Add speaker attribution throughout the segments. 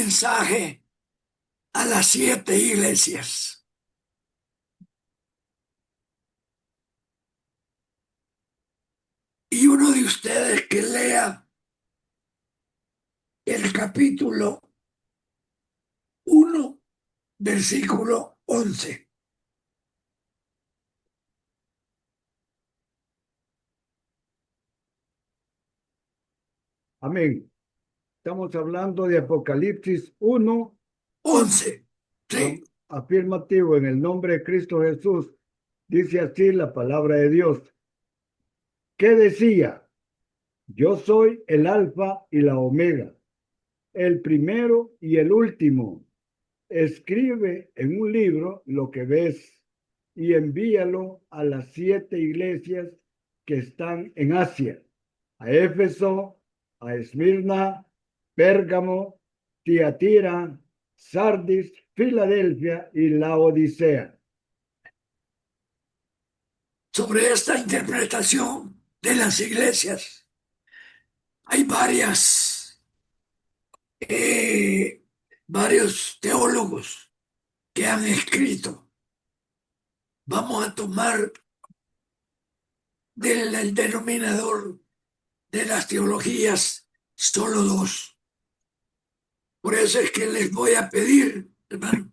Speaker 1: mensaje a las 7 iglesias. Y uno de ustedes que lea el capítulo 1, versículo 11.
Speaker 2: Amén. Estamos hablando de Apocalipsis 1,
Speaker 1: 11. Sí.
Speaker 2: afirmativo en el nombre de Cristo Jesús. Dice así la palabra de Dios. ¿Qué decía? Yo soy el alfa y la omega, el primero y el último. Escribe en un libro lo que ves y envíalo a las 7 iglesias que están en Asia, a Éfeso, a Esmirna, Pérgamo, Tiatira, Sardis, Filadelfia y Laodicea.
Speaker 1: Sobre esta interpretación de las iglesias hay eh, varios teólogos que han escrito. Vamos a tomar del denominador de las teologías solo dos. Por eso es que les voy a pedir, hermano,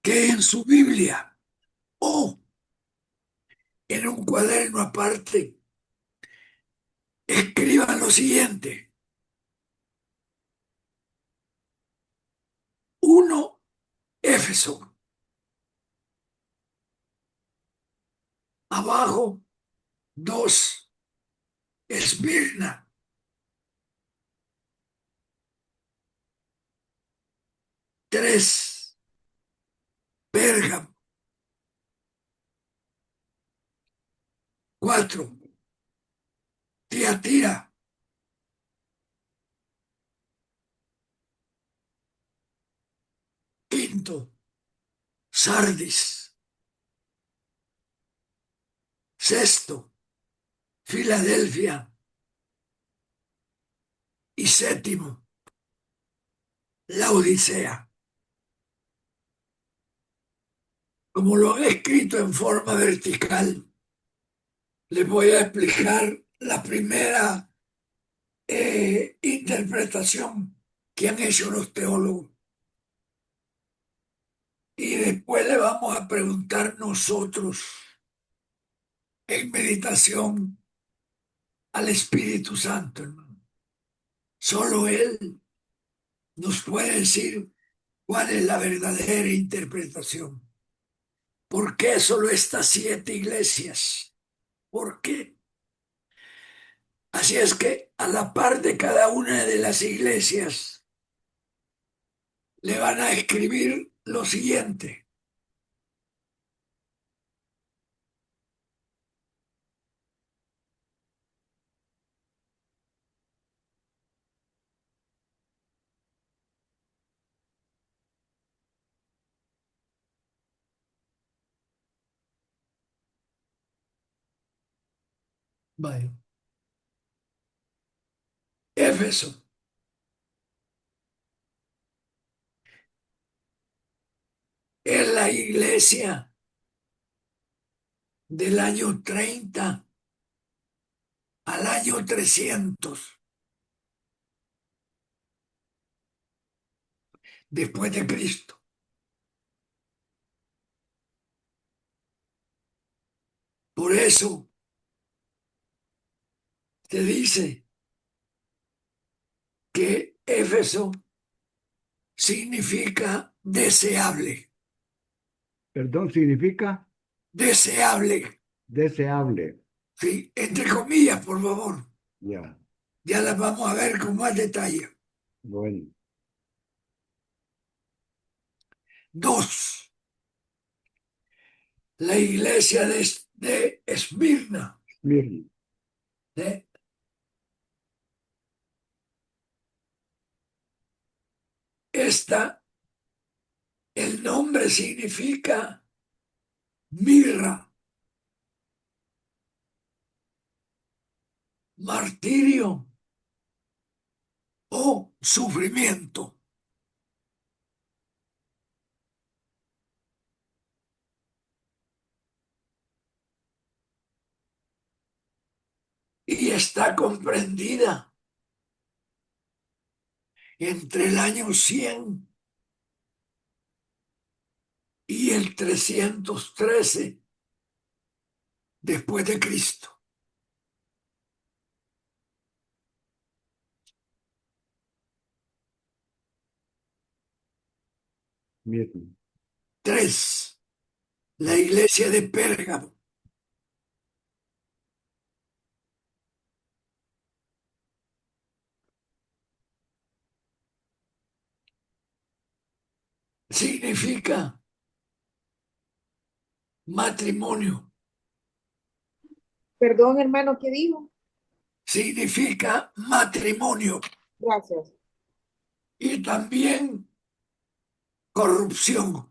Speaker 1: que en su Biblia o en un cuaderno aparte escriban lo siguiente. 1, Éfeso. Abajo, 2, Esmirna. 3, Pérgamo. 4, Tiatira. 5, Sardis. 6, Filadelfia. Y 7, Laodicea. Como lo han escrito en forma vertical, les voy a explicar la primera interpretación que han hecho los teólogos. Y después le vamos a preguntar nosotros en meditación al Espíritu Santo, hermano. Solo Él nos puede decir cuál es la verdadera interpretación. ¿Por qué solo estas 7 iglesias? ¿Por qué? Así es que a la par de cada una de las iglesias le van a escribir lo siguiente. Vale. Éfeso. Es la iglesia del año 30 al año 300 después de Cristo. Por eso te dice que Éfeso significa deseable.
Speaker 2: Perdón, significa
Speaker 1: Deseable.
Speaker 2: deseable.
Speaker 1: Sí, entre comillas, por favor.
Speaker 2: Ya,
Speaker 1: Ya las vamos a ver con más detalle.
Speaker 2: bueno.
Speaker 1: 2, la iglesia de Esmirna.
Speaker 2: Miren,
Speaker 1: ¿Eh? Esta, el nombre significa mirra, martirio o sufrimiento. está comprendida entre el año 100 y el 313 después de Cristo.
Speaker 2: Mismo.
Speaker 1: 3. La iglesia de Pérgamo significa matrimonio,
Speaker 3: Perdón, hermano, ¿qué dijo?
Speaker 1: significa matrimonio
Speaker 3: Gracias.
Speaker 1: y también corrupción.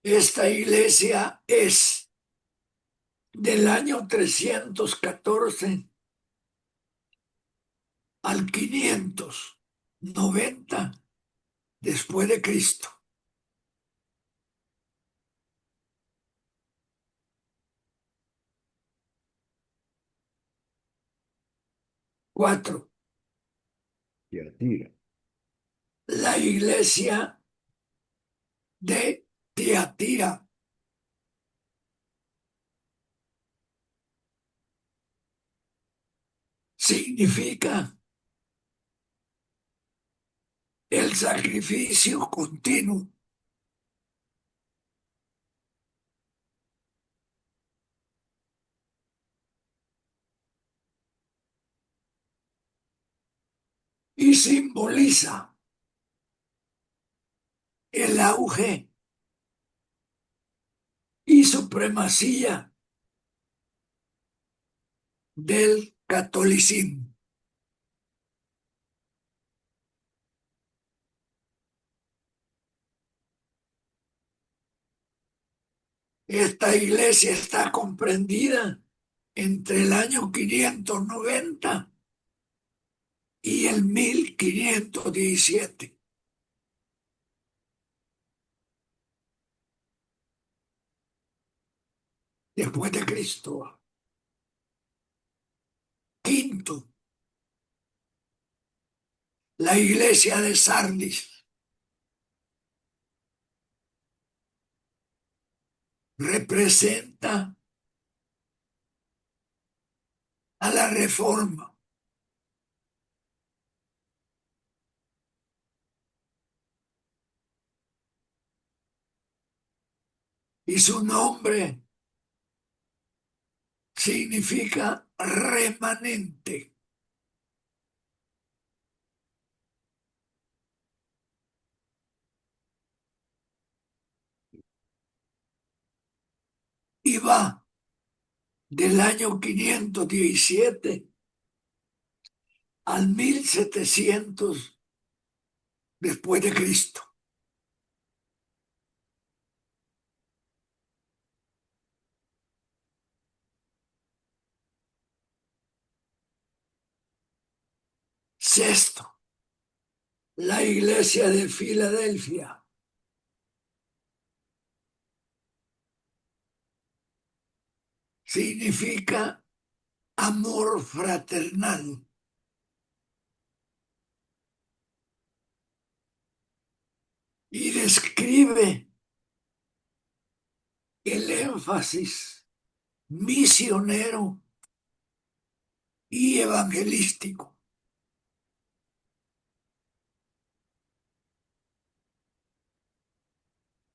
Speaker 1: Esta iglesia es del año 314 al 590 después de Cristo. Cuatro.
Speaker 2: Tiatira.
Speaker 1: La iglesia de Tiatira significa el sacrificio continuo y simboliza el auge y supremacía del catolicismo. Esta iglesia está comprendida entre el año 590 y el 1517 después de Cristo. Quinto, la iglesia de Sardis representa a la Reforma y su nombre significa remanente. Y va del año 517 al 1700 después de Cristo. Sexto, la iglesia de Filadelfia significa amor fraternal y describe el énfasis misionero y evangelístico.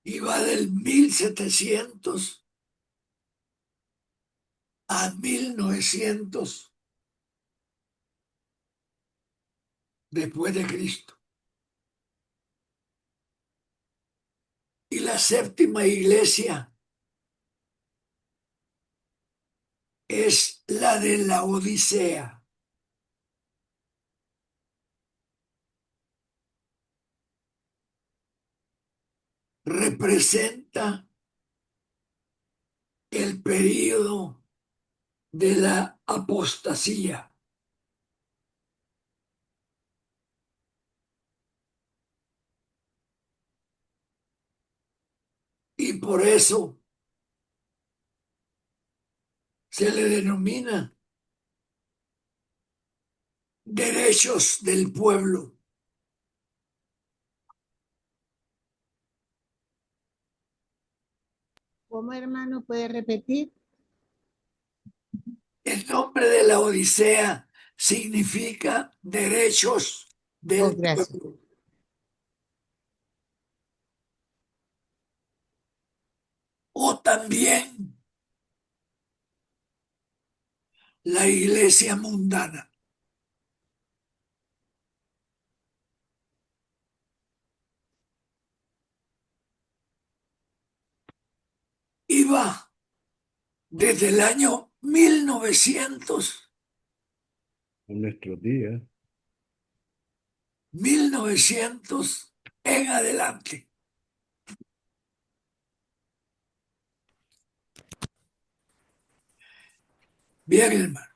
Speaker 1: Y va del 1700 a 1900 después de Cristo. Y la séptima iglesia es la de la Odisea. Representa el período de la apostasía. y por eso se le denomina derechos del pueblo.
Speaker 3: ¿Cómo, hermano, puede repetir?
Speaker 1: El nombre de la Odisea significa derechos
Speaker 3: Oh,
Speaker 1: del
Speaker 3: gracias.
Speaker 1: pueblo. O también la iglesia mundana. Iba desde el año 1900,
Speaker 2: En nuestros días.
Speaker 1: 1900 en adelante. Bien, hermano.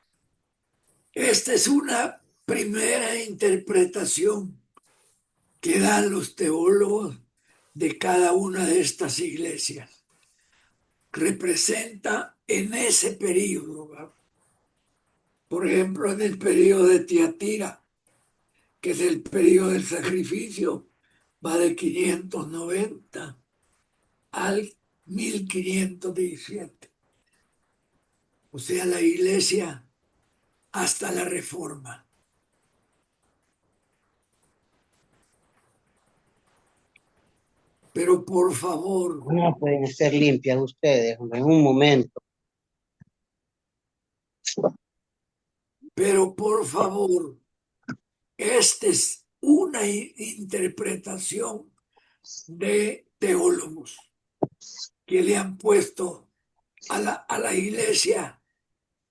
Speaker 1: Esta es una primera interpretación que dan los teólogos de cada una de estas iglesias. Representa en ese periodo, ¿verdad? Por ejemplo, en el periodo de Tiatira, que es el periodo del sacrificio, va de 590 al 1517. O sea, la iglesia hasta la reforma. Pero por favor,
Speaker 4: No pueden ser limpias ustedes, hombre, en un momento.
Speaker 1: pero por favor, esta es una interpretación de teólogos que le han puesto a la iglesia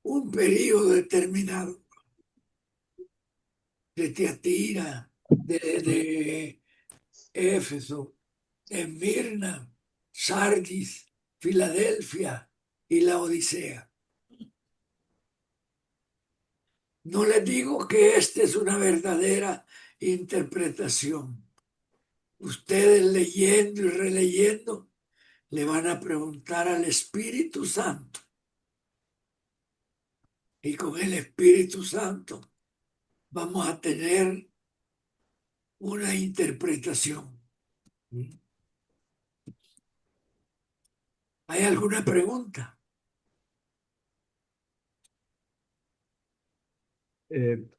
Speaker 1: un periodo determinado de Tiatira, de Éfeso, Esmirna, Sardis, Filadelfia y la Odisea. No les digo que esta es una verdadera interpretación. Ustedes leyendo y releyendo le van a preguntar al Espíritu Santo. Y con el Espíritu Santo vamos a tener una interpretación. ¿Hay alguna pregunta?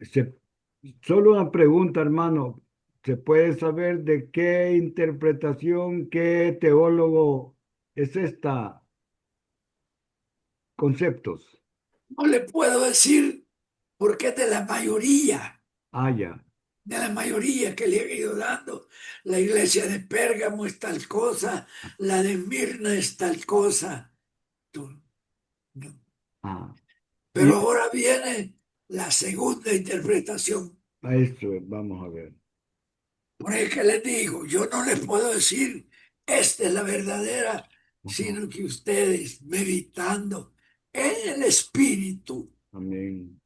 Speaker 2: Se Solo una pregunta, hermano. ¿Se puede saber de qué interpretación, qué teólogo es esta conceptos?
Speaker 1: No le puedo decir porque es
Speaker 2: Ah, ya.
Speaker 1: de la mayoría que le he ido dando. La iglesia de Pérgamo es tal cosa, la de Mirna es tal cosa. No.
Speaker 2: Ah, y
Speaker 1: Pero ahora viene la segunda interpretación.
Speaker 2: a eso vamos a ver.
Speaker 1: Por eso que les digo, yo no les puedo decir, esta es la verdadera,
Speaker 2: Ajá.
Speaker 1: sino que ustedes meditando en el Espíritu,
Speaker 2: Amén.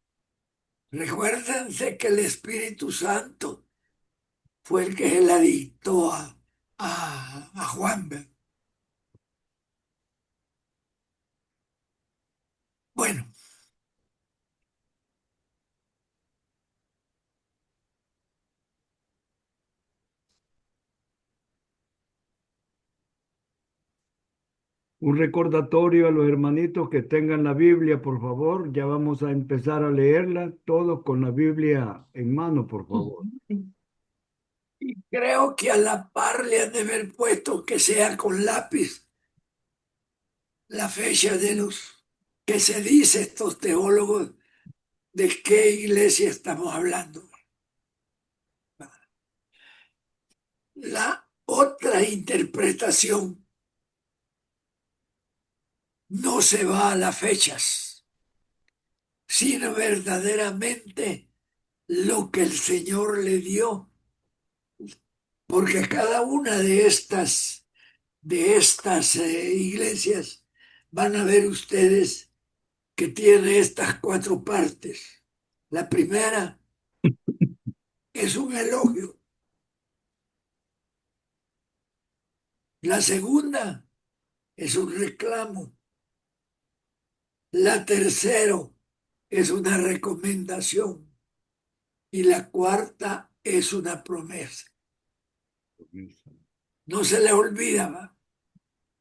Speaker 1: recuérdense que el Espíritu Santo fue el que se la dictó a Juan. Bueno,
Speaker 2: Un recordatorio a los hermanitos que tengan la Biblia, por favor. Ya vamos a empezar a leerla, todos con la Biblia en mano, por favor.
Speaker 1: y creo que a la par le han de haber puesto que sea con lápiz la fecha de los que se dice estos teólogos de qué iglesia estamos hablando. La otra interpretación no se va a las fechas, sino verdaderamente lo que el Señor le dio, porque cada una de estas iglesias van a ver ustedes que tiene estas cuatro partes. La primera es un elogio. La segunda es un reclamo. La tercera es una recomendación. Y la cuarta es una promesa. No se le olvida, ¿va?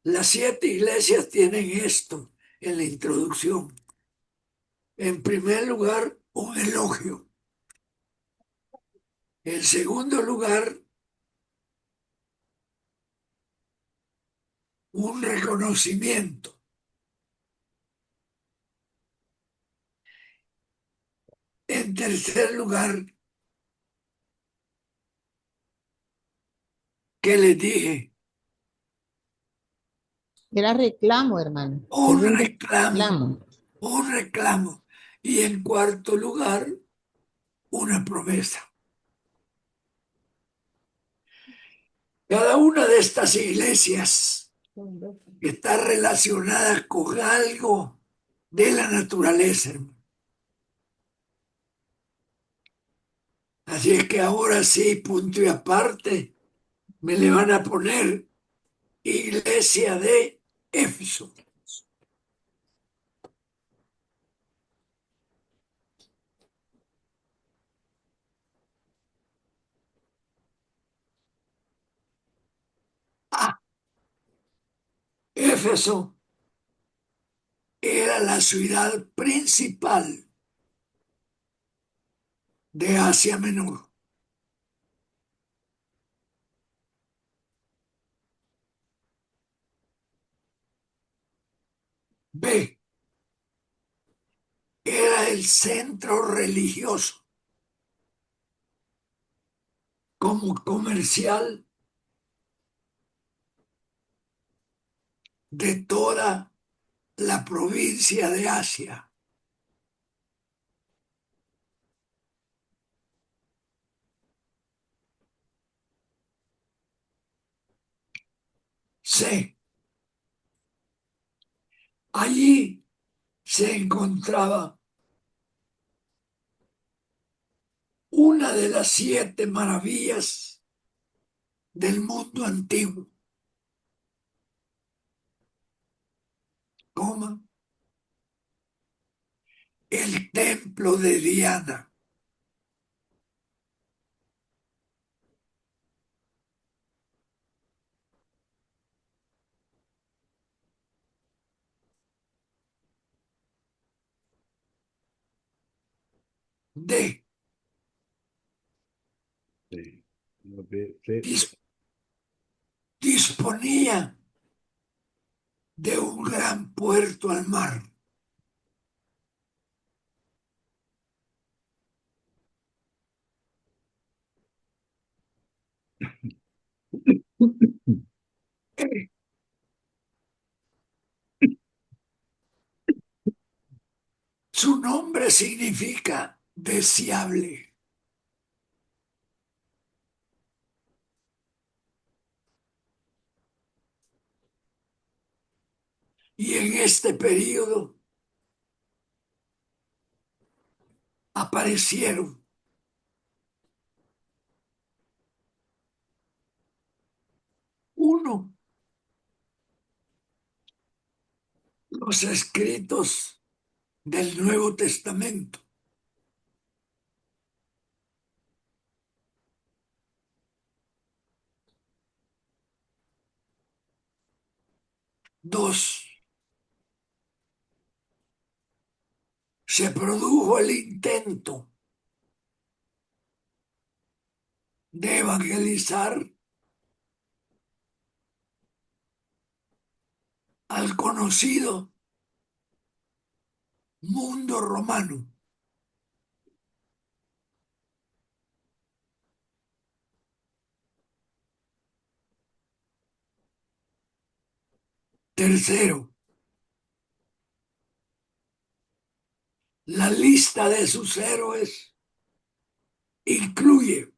Speaker 1: Las 7 iglesias tienen esto en la introducción. En primer lugar, un elogio. En segundo lugar, un reconocimiento. En tercer lugar, ¿qué les dije?
Speaker 3: Era reclamo, hermano. Es
Speaker 1: Un
Speaker 3: un
Speaker 1: reclamo,
Speaker 3: reclamo.
Speaker 1: un reclamo. Y en cuarto lugar, una promesa. Cada una de estas iglesias está relacionada con algo de la naturaleza, hermano. Así es que ahora sí, punto y aparte, me le van a poner iglesia de Éfeso. Ah, Éfeso era la ciudad principal de Asia Menor. B, era el centro religioso como comercial de toda la provincia de Asia. C, allí se encontraba una de las 7 maravillas del mundo antiguo, como el templo de Diana. D,
Speaker 2: Sí. Sí.
Speaker 1: dis- disponía de un gran puerto al mar. E, su nombre significa deseable. Y en este periodo aparecieron, uno, los escritos del Nuevo Testamento. Dos, se produjo el intento de evangelizar al conocido mundo romano. Tercero, la lista de sus héroes incluye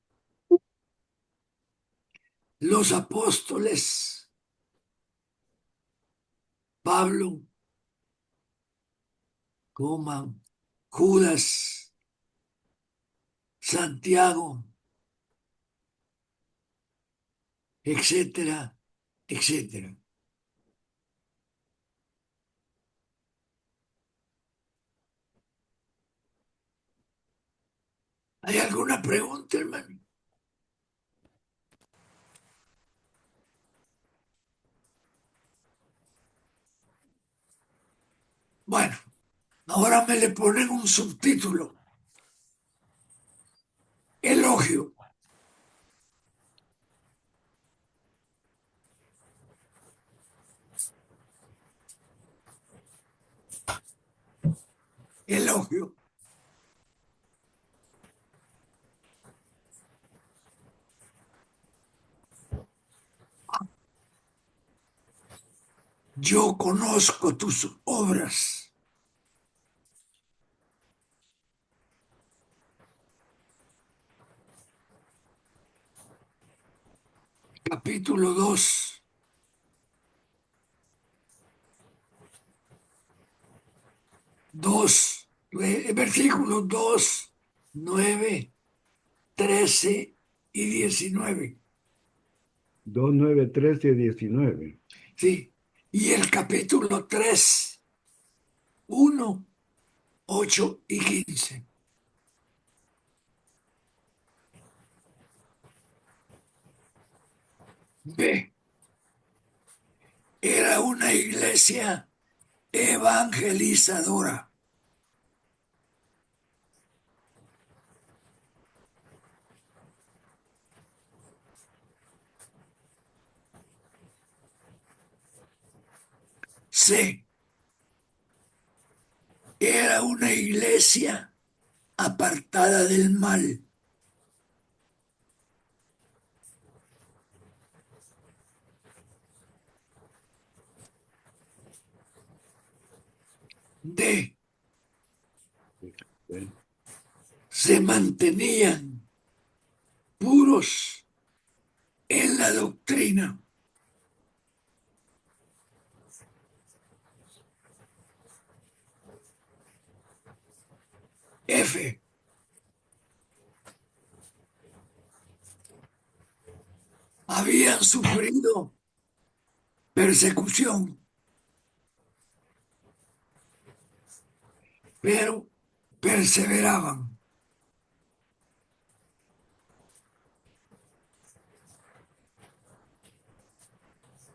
Speaker 1: los apóstoles Pablo, Judas, Santiago, etcétera, etcétera. ¿Hay alguna pregunta, hermano? Bueno, ahora me le ponen un subtítulo. Elogio. Elogio. Yo conozco tus obras. Capítulo 2. Versículos 2, 9, 13 y 19.
Speaker 2: 2, 9, 13 y 19.
Speaker 1: Sí. Y el capítulo 3, 1, 8 y 15. B. Era una iglesia evangelizadora. C. Era una iglesia apartada del mal. D. Se mantenían puros en la doctrina. F. Habían sufrido persecución, pero perseveraban.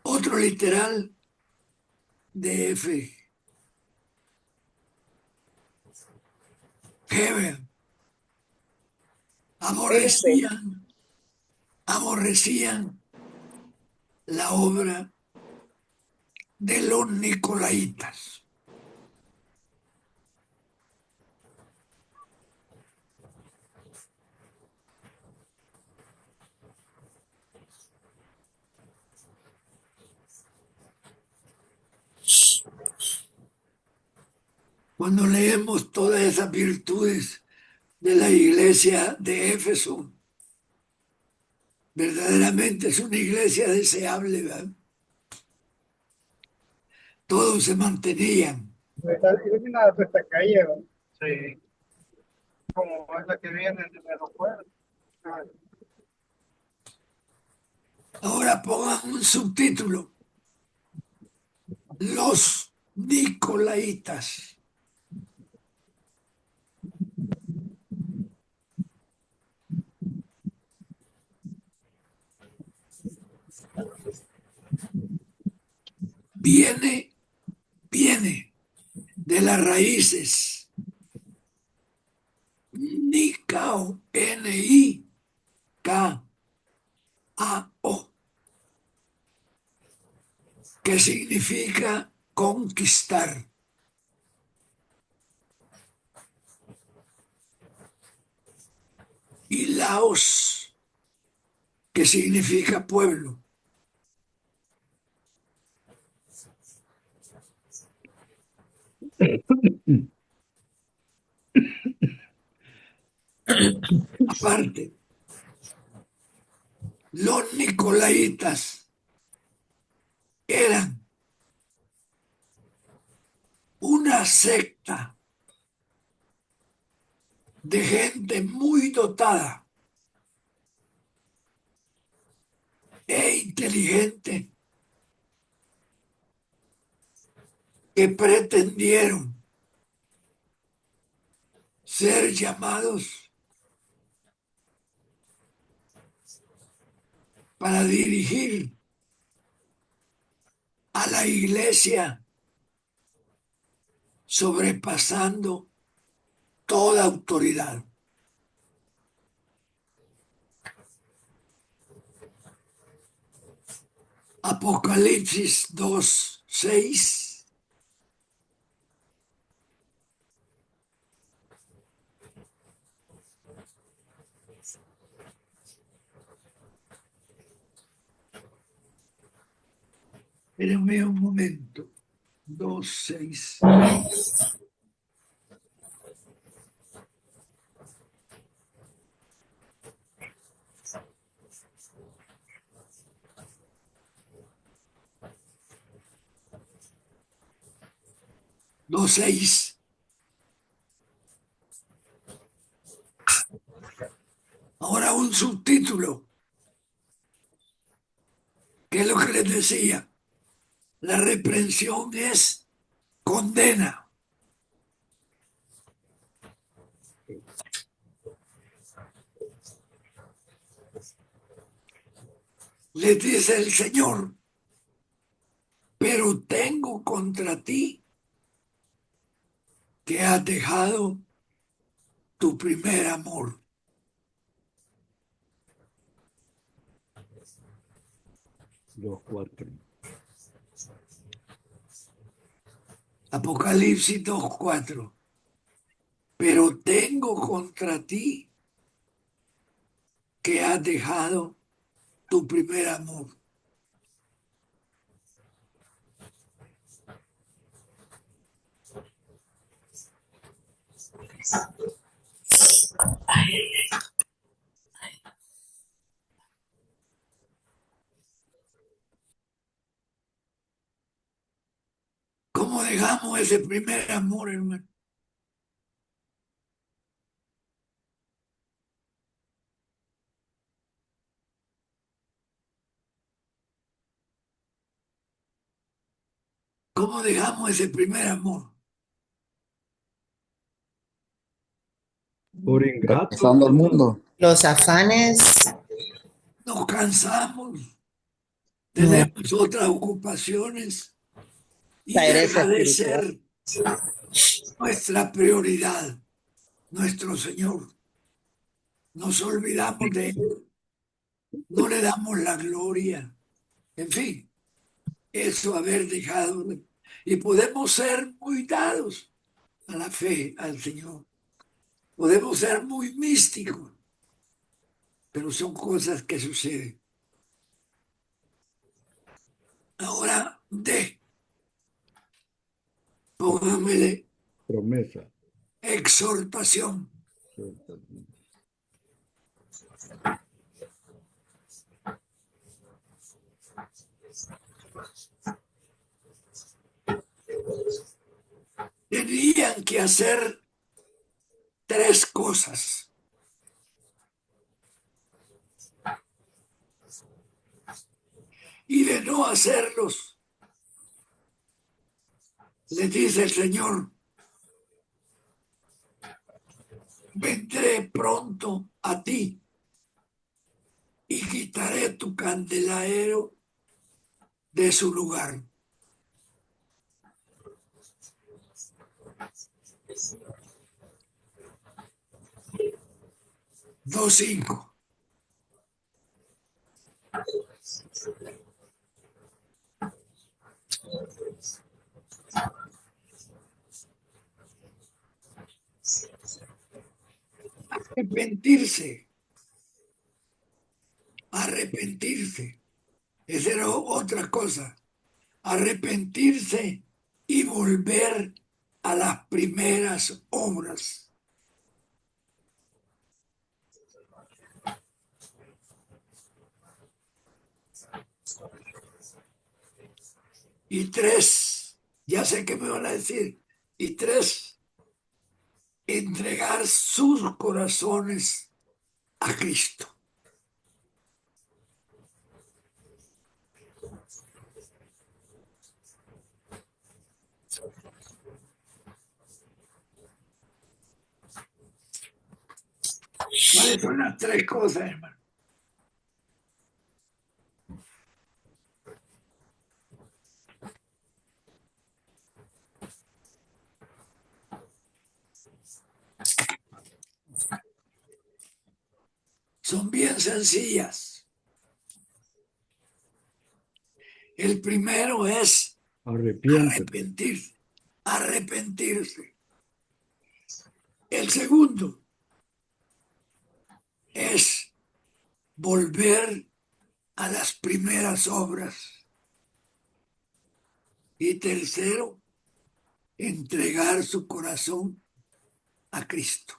Speaker 1: Otro literal de F. Heber. Aborrecían la obra de los nicolaitas. Cuando leemos todas esas virtudes de la iglesia de Éfeso, verdaderamente es una iglesia deseable, ¿verdad? Todos se mantenían.
Speaker 5: Está iluminada toda esta calle, ¿no? Sí. Como es la que viene del aeropuerto. Ah,
Speaker 1: Ahora pongan un subtítulo. Los nicolaitas. Viene de las raíces Nicao, N-I-K-A-O, que significa conquistar. Y Laos, que significa pueblo. Aparte, los nicolaitas eran una secta de gente muy dotada e inteligente que pretendieron ser llamados para dirigir a la iglesia, sobrepasando toda autoridad. Apocalipsis 2:6. Espérenme un momento. 2:6. Ahora un subtítulo. ¿Qué es lo que les decía? La reprensión es condena. Les dice el Señor, pero tengo contra ti que has dejado tu primer amor.
Speaker 2: Los cuatro.
Speaker 1: Apocalipsis 2:4. Pero tengo contra ti que has dejado tu primer amor. ¿Cómo dejamos ese primer amor, hermano? ¿Cómo dejamos ese primer amor?
Speaker 2: Por ingratos.
Speaker 6: Regresando al mundo.
Speaker 3: Los afanes,
Speaker 1: Nos cansamos, tenemos otras ocupaciones y
Speaker 4: Pereza
Speaker 1: deja de
Speaker 4: espiritual.
Speaker 1: ser nuestra prioridad, nuestro Señor. Nos olvidamos de Él, no le damos la gloria. En fin, eso haber dejado. Y podemos ser muy dados a la fe, al Señor. Podemos ser muy místicos, pero son cosas que suceden. Ahora, póngamele
Speaker 2: Promesa.
Speaker 1: exhortación. Tenían que hacer tres cosas. Y de no hacerlos, le dice el Señor, vendré pronto a ti y quitaré tu candelero de su lugar. Dos cinco. Arrepentirse. Arrepentirse. Esa era otra cosa. Arrepentirse y volver a las primeras obras. Y tres, ya sé que me van a decir, y tres, entregar sus corazones a Cristo. ¿Cuáles son las tres cosas, hermano? bien sencillas. El primero es
Speaker 2: Arrepiéntete.
Speaker 1: arrepentirse. El segundo es volver a las primeras obras. Y tercero, entregar su corazón a Cristo.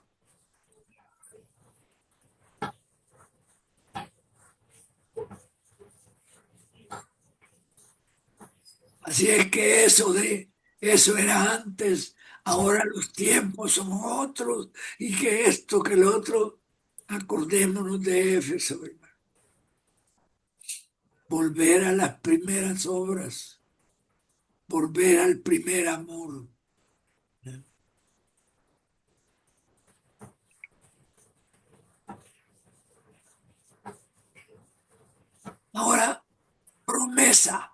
Speaker 1: Así es que eso era antes, ahora los tiempos son otros, y que esto, que lo otro, acordémonos de Éfeso, hermano. Volver a las primeras obras, volver al primer amor. Ahora, promesa.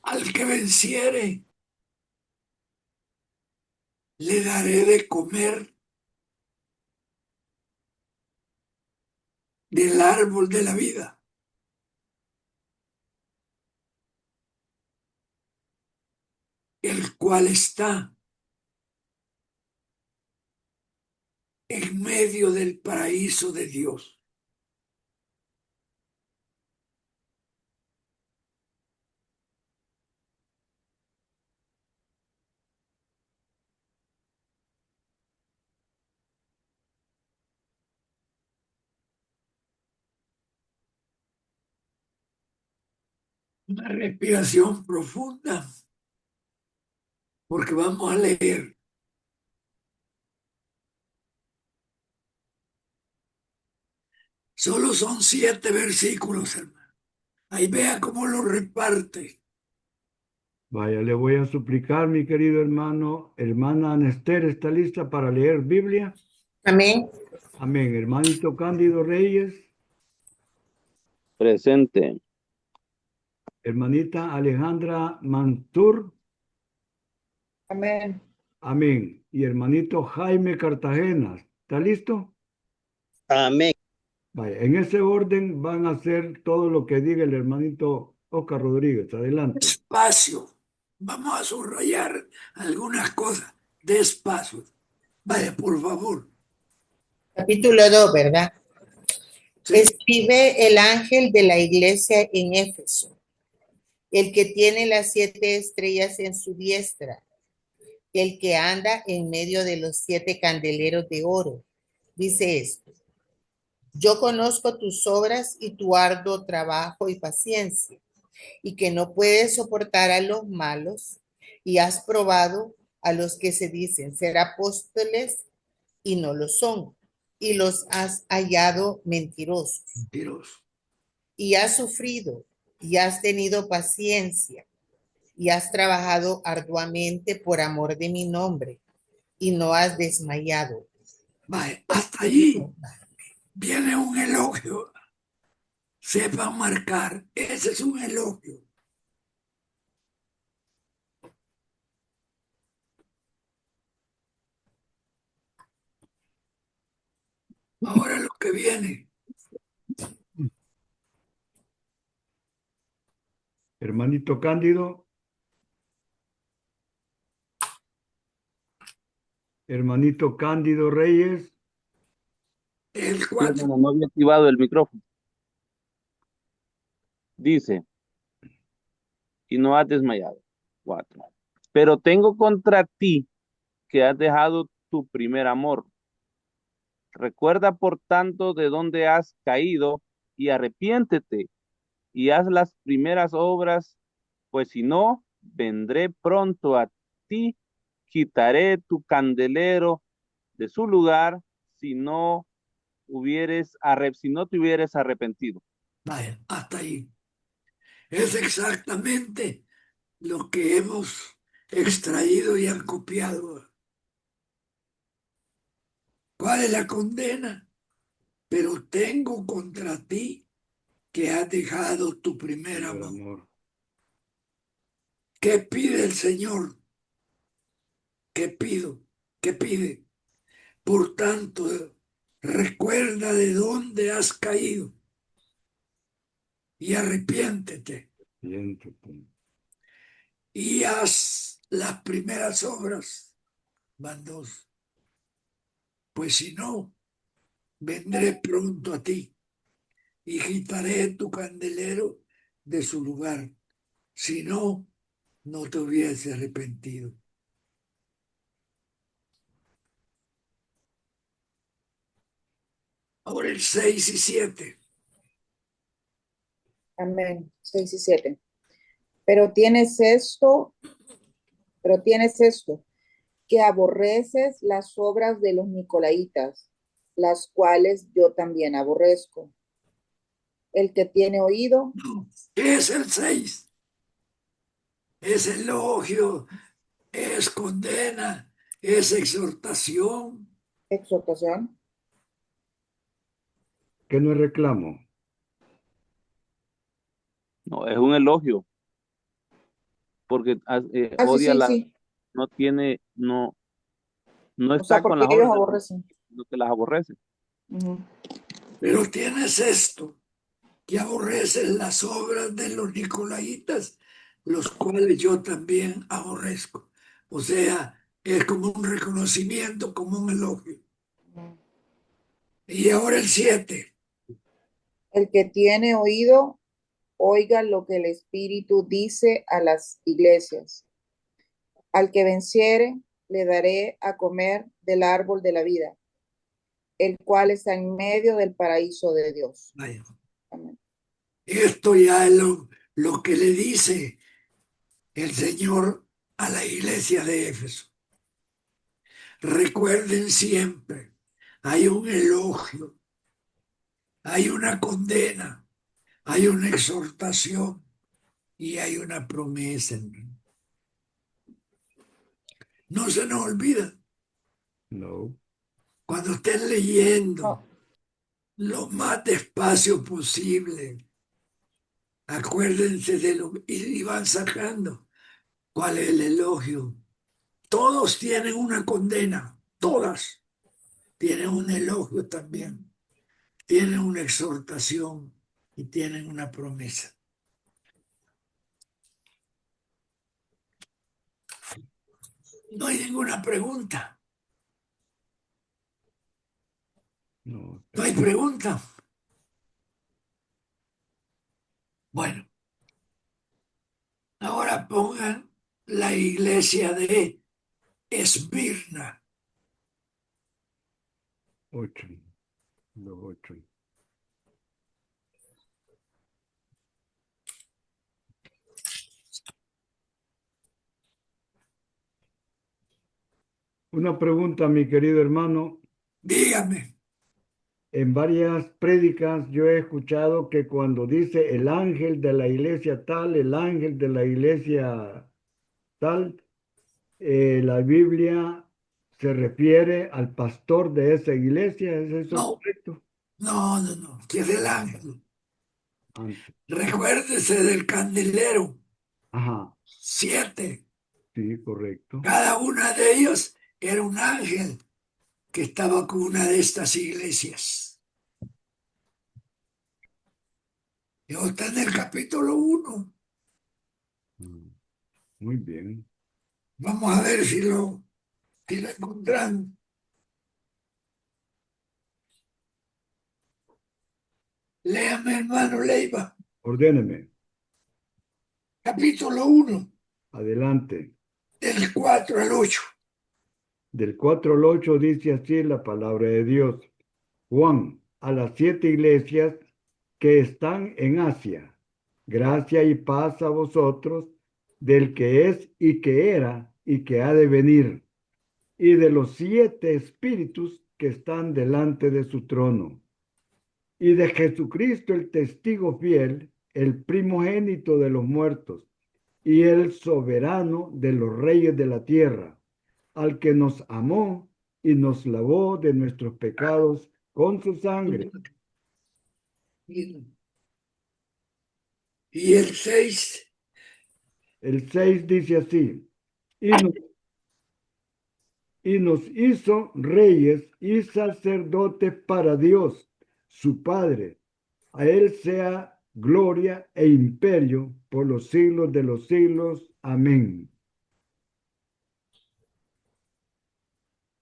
Speaker 1: Al que venciere, le daré de comer del árbol de la vida, el cual está en medio del paraíso de Dios. Una respiración profunda, porque vamos a leer. Solo son 7 versículos, hermano. Ahí vea cómo lo reparte.
Speaker 2: Vaya, le voy a suplicar, mi querido hermano, hermana Anester, ¿está lista para leer Biblia?
Speaker 3: Amén.
Speaker 2: Amén. Hermanito Cándido Reyes,
Speaker 6: Presente.
Speaker 2: hermanita Alejandra Mansur,
Speaker 3: Amén.
Speaker 2: amén. Y hermanito Jaime Cartagena, ¿está listo?
Speaker 4: Amén.
Speaker 2: Vaya, en ese orden van a hacer todo lo que diga el hermanito Oscar Rodríguez. Adelante.
Speaker 1: Despacio. Vamos a subrayar algunas cosas. Despacio. Vaya, por favor.
Speaker 3: Capítulo 2, ¿verdad?
Speaker 1: Sí.
Speaker 3: Escribe el ángel de la iglesia en Éfeso, el que tiene las 7 estrellas en su diestra, el que anda en medio de los 7 candeleros de oro. Dice esto: yo conozco tus obras y tu arduo trabajo y paciencia, y que no puedes soportar a los malos, y has probado a los que se dicen ser apóstoles y no lo son, y los has hallado mentirosos.
Speaker 1: Mentiroso.
Speaker 3: Y has sufrido, y has tenido paciencia, y has trabajado arduamente por amor de mi nombre, y no has desmayado.
Speaker 1: Vaya, hasta allí viene un elogio. Sepa marcar. Ese es un elogio. Ahora lo que viene.
Speaker 2: Hermanito Cándido, hermanito Cándido Reyes,
Speaker 1: El
Speaker 6: Sí,
Speaker 1: 4.
Speaker 6: hermano, no había activado el micrófono. Dice, y no has desmayado. 4. Pero tengo contra ti que has dejado tu primer amor. Recuerda, por tanto, de dónde has caído y arrepiéntete y haz las primeras obras, pues si no, vendré pronto a ti, quitaré tu candelero de su lugar si no si no te hubieres arrepentido.
Speaker 1: Vaya, hasta ahí. Es exactamente lo que hemos extraído y han copiado. ¿Cuál es la condena? Pero tengo contra ti que has dejado tu primer
Speaker 2: primer
Speaker 1: amor.
Speaker 2: amor.
Speaker 1: ¿Qué pide el Señor? ¿qué pido? ¿Qué pide? Por tanto, recuerda de dónde has caído y arrepiéntete
Speaker 2: Siéntate.
Speaker 1: y haz las primeras obras. Van dos. Pues si no, vendré pronto a ti y quitaré tu candelero de su lugar. Si no, no te hubiese arrepentido. Ahora el 6 y 7.
Speaker 7: Amén. 6 y 7. Pero tienes esto, que aborreces las obras de los nicolaítas, las cuales yo también aborrezco. El que tiene oído,
Speaker 1: No, ¿qué es el 6? Es elogio, es condena, es exhortación.
Speaker 7: exhortación.
Speaker 2: ¿Qué no es reclamo?
Speaker 6: No, es un elogio, porque
Speaker 7: Sí,
Speaker 6: odia
Speaker 7: sí,
Speaker 6: la,
Speaker 7: sí.
Speaker 6: no tiene, no
Speaker 7: O sea,
Speaker 6: está con
Speaker 7: porque
Speaker 6: las
Speaker 7: ellos
Speaker 6: obras del mundo,
Speaker 7: aborrecen.
Speaker 6: sino que las aborrece.
Speaker 7: Ujú.
Speaker 1: Pero tienes esto, que aborreces las obras de los nicolaítas, los cuales yo también aborrezco. O sea, es como un reconocimiento, como un elogio. Y ahora el 7.
Speaker 7: El que tiene oído, oiga lo que el Espíritu dice a las iglesias. Al que venciere, le daré a comer del árbol de la vida, el cual está en medio del paraíso de Dios.
Speaker 1: Vaya.
Speaker 7: Amén.
Speaker 1: Esto ya es lo que le dice el Señor a la iglesia de Éfeso. Recuerden siempre, hay un elogio, hay una condena, hay una exhortación y hay una promesa. No se nos olvida,
Speaker 2: No.
Speaker 1: cuando estén leyendo
Speaker 7: No,
Speaker 1: lo más despacio posible, acuérdense de lo y van sacando cuál es el elogio. Todos tienen una condena, todas tienen un elogio también, tienen una exhortación y tienen una promesa. No hay ninguna pregunta.
Speaker 2: No.
Speaker 1: No hay pregunta. Bueno, ahora pongan la iglesia de Esmirna.
Speaker 2: 8. Los 8. Una pregunta, mi querido hermano.
Speaker 1: Dígame.
Speaker 2: En varias prédicas yo he escuchado que cuando dice el ángel de la iglesia tal, el ángel de la iglesia tal, la Biblia se refiere al pastor de esa iglesia. ¿Es eso
Speaker 1: No,
Speaker 2: correcto?
Speaker 1: no. Que es el ángel.
Speaker 2: Antes.
Speaker 1: Recuérdese del candelero.
Speaker 2: Ajá,
Speaker 1: 7.
Speaker 2: sí, correcto.
Speaker 1: Cada una de ellos era un ángel que estaba con una de estas iglesias. Y está en el capítulo 1.
Speaker 2: Mm, muy bien.
Speaker 1: Vamos a ver si lo encontramos. Léame, hermano Leiva.
Speaker 2: Ordéneme.
Speaker 1: Capítulo 1,
Speaker 2: Adelante.
Speaker 1: del 4 al 8.
Speaker 2: Del 4 al 8 dice así la palabra de Dios. Juan, a las 7 iglesias que están en Asia, gracia y paz a vosotros, del que es y que era y que ha de venir, y de los 7 espíritus que están delante de su trono, y de Jesucristo el testigo fiel, el primogénito de los muertos, y el soberano de los reyes de la tierra, al que nos amó y nos lavó de nuestros pecados con su sangre.
Speaker 1: Y el 6.
Speaker 2: El 6 dice así, y nos, y nos hizo reyes y sacerdotes para Dios, su Padre. A Él sea gloria e imperio por los siglos de los siglos. Amén.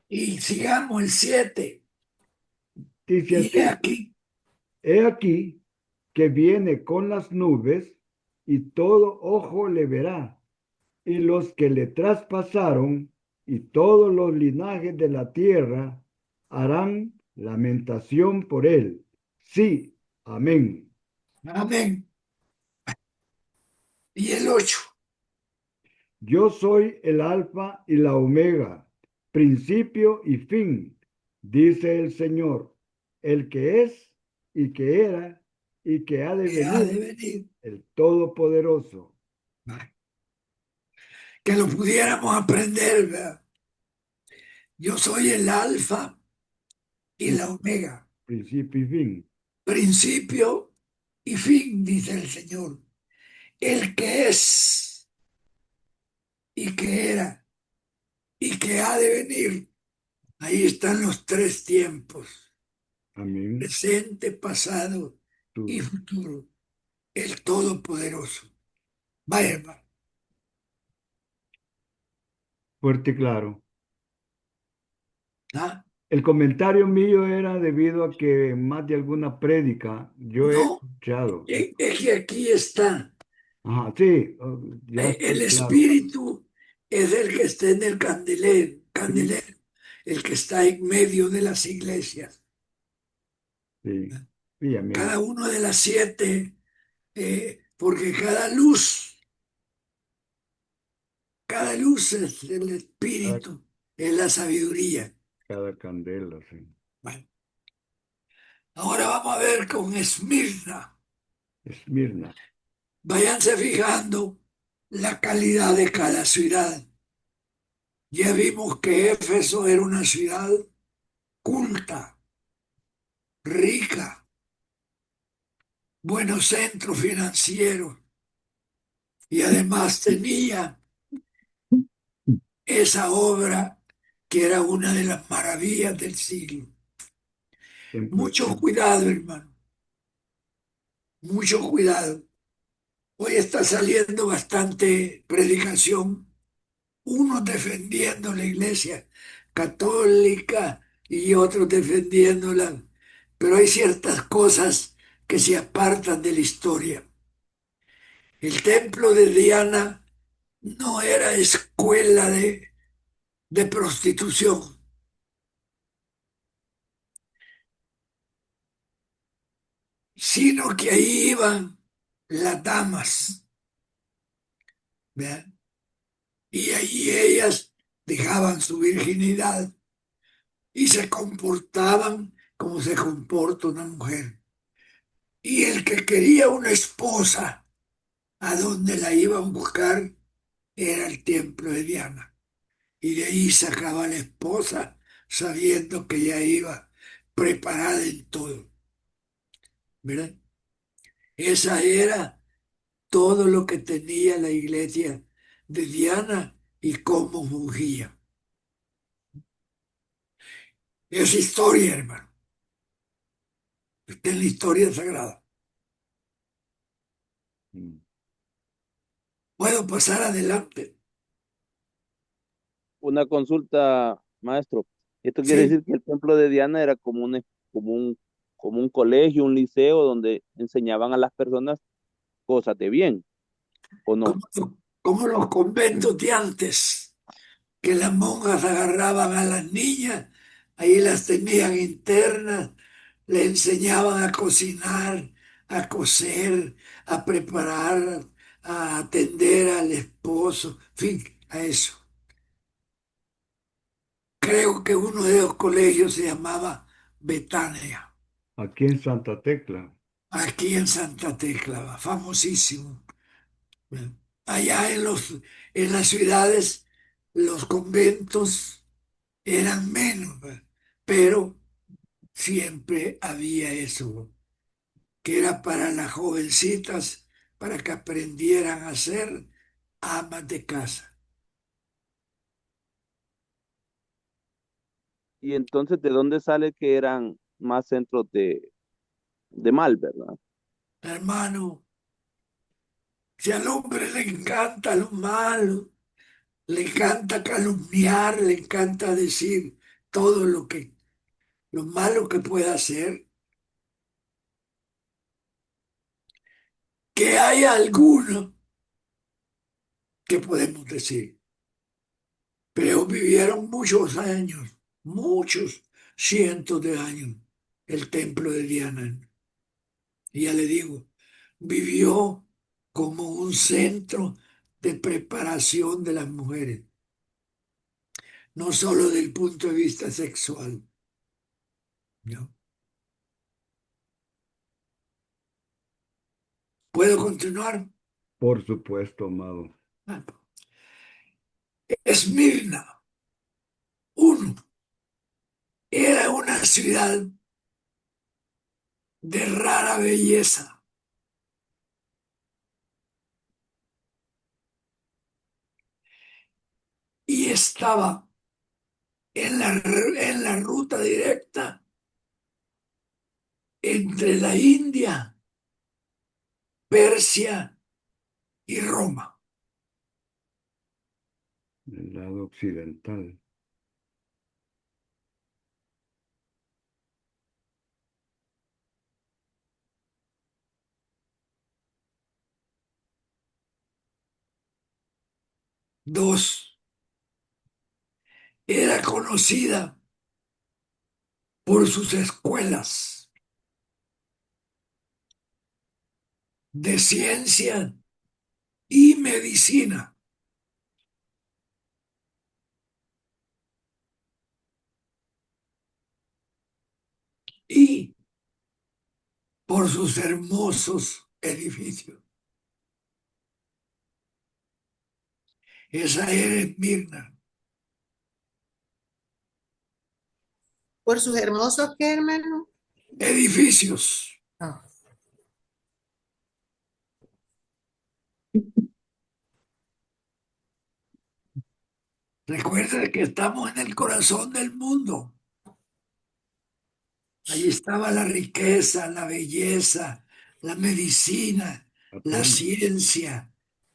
Speaker 1: Y sigamos el 7.
Speaker 2: Dice
Speaker 1: Y he
Speaker 2: así,
Speaker 1: aquí,
Speaker 2: he aquí que viene con las nubes y todo ojo le verá, y los que le traspasaron y todos los linajes de la tierra harán lamentación por él. Sí, amén.
Speaker 1: amén. Y el 8.
Speaker 2: Yo soy el alfa y la omega, principio y fin, dice el Señor, el que es y que era y que ha de
Speaker 1: Que ha de
Speaker 2: venir,
Speaker 1: venir.
Speaker 2: el Todopoderoso.
Speaker 1: Que lo pudiéramos aprender, ¿verdad? Yo soy el alfa y
Speaker 2: Sí,
Speaker 1: la omega,
Speaker 2: principio y fin.
Speaker 1: principio y fin, dice el Señor. El que es y que era y que ha de venir. Ahí están los tres tiempos,
Speaker 2: Amén.
Speaker 1: presente, pasado y
Speaker 2: Tú.
Speaker 1: futuro. El Todopoderoso. Vaya, hermano.
Speaker 2: Fuerte y claro.
Speaker 1: ¿Ah?
Speaker 2: El comentario mío era debido a que más de alguna prédica yo he
Speaker 1: No,
Speaker 2: escuchado.
Speaker 1: es que aquí está.
Speaker 2: Ajá, sí, ya
Speaker 1: El
Speaker 2: estoy claro.
Speaker 1: espíritu es el que está en el
Speaker 2: Sí,
Speaker 1: candelero, el que está en medio de las iglesias.
Speaker 2: sí, sí, amén.
Speaker 1: Cada uno de las siete, porque cada luz es el
Speaker 2: Cada,
Speaker 1: espíritu, es la sabiduría.
Speaker 2: cada candela, sí.
Speaker 1: Bueno, ahora vamos a ver con Esmirna.
Speaker 2: Esmirna.
Speaker 1: Váyanse fijando la calidad de cada ciudad. Ya vimos que Éfeso era una ciudad culta, rica, buenos centros financieros y además tenía esa obra que era una de las maravillas del siglo.
Speaker 2: Templo
Speaker 1: Mucho
Speaker 2: de
Speaker 1: cuidado, hermano, mucho cuidado. Hoy está saliendo bastante predicación, unos defendiendo la iglesia católica y otros defendiéndola, pero hay ciertas cosas que se apartan de la historia. El templo de Diana no era escuela de prostitución, sino que ahí iban las damas, ¿verdad? Y ahí ellas dejaban su virginidad y se comportaban como se comporta una mujer. Y el que quería una esposa, a donde la iban a buscar, era el templo de Diana. Y de ahí sacaba a la esposa sabiendo que ya iba preparada en todo, ¿verdad? Esa era todo lo que tenía la iglesia de Diana y cómo fungía. Es historia, hermano. Está en la historia sagrada.
Speaker 2: Mm.
Speaker 1: Puedo pasar adelante.
Speaker 6: Una consulta, maestro. Esto quiere
Speaker 1: Sí,
Speaker 6: decir que el templo de Diana era como un, como un colegio, un liceo donde enseñaban a las personas cosas de bien, ¿o no?
Speaker 1: como los conventos de antes, que las monjas agarraban a las niñas, ahí las tenían internas, le enseñaban a cocinar, a coser, a preparar, a atender al esposo, en fin, a eso. Creo que uno de los colegios se llamaba Betania,
Speaker 2: Aquí en Santa Tecla.
Speaker 1: aquí en Santa Tecla, famosísimo. Allá en las ciudades, los conventos eran menos, ¿verdad? Pero siempre había eso, que era para las jovencitas, para que aprendieran a ser amas de casa.
Speaker 6: Y entonces, ¿de dónde sale que eran más centros de mal, verdad?
Speaker 1: Hermano, si al hombre le encanta lo malo, le encanta calumniar, le encanta decir todo lo malo que pueda hacer, que hay alguno que podemos decir, pero vivieron muchos años, muchos cientos de años, el templo de Diana. Y ya le digo, vivió como un centro de preparación de las mujeres, no solo desde el punto de vista sexual, ¿no? ¿Puedo continuar?
Speaker 2: Por supuesto, amado.
Speaker 1: Ah, Esmirna, uno, era una ciudad de rara belleza y estaba en la ruta directa entre la India, Persia y Roma.
Speaker 2: El lado occidental.
Speaker 1: Dos, era conocida por sus escuelas de ciencia y medicina. Y por sus hermosos edificios. Esa era Esmirna.
Speaker 3: Por sus hermosos, ¿qué, hermano?
Speaker 1: Edificios.
Speaker 3: Ah.
Speaker 1: Recuerda que estamos en el corazón del mundo. Ahí estaba la riqueza, la belleza, la medicina, la
Speaker 2: Atenas,
Speaker 1: ciencia,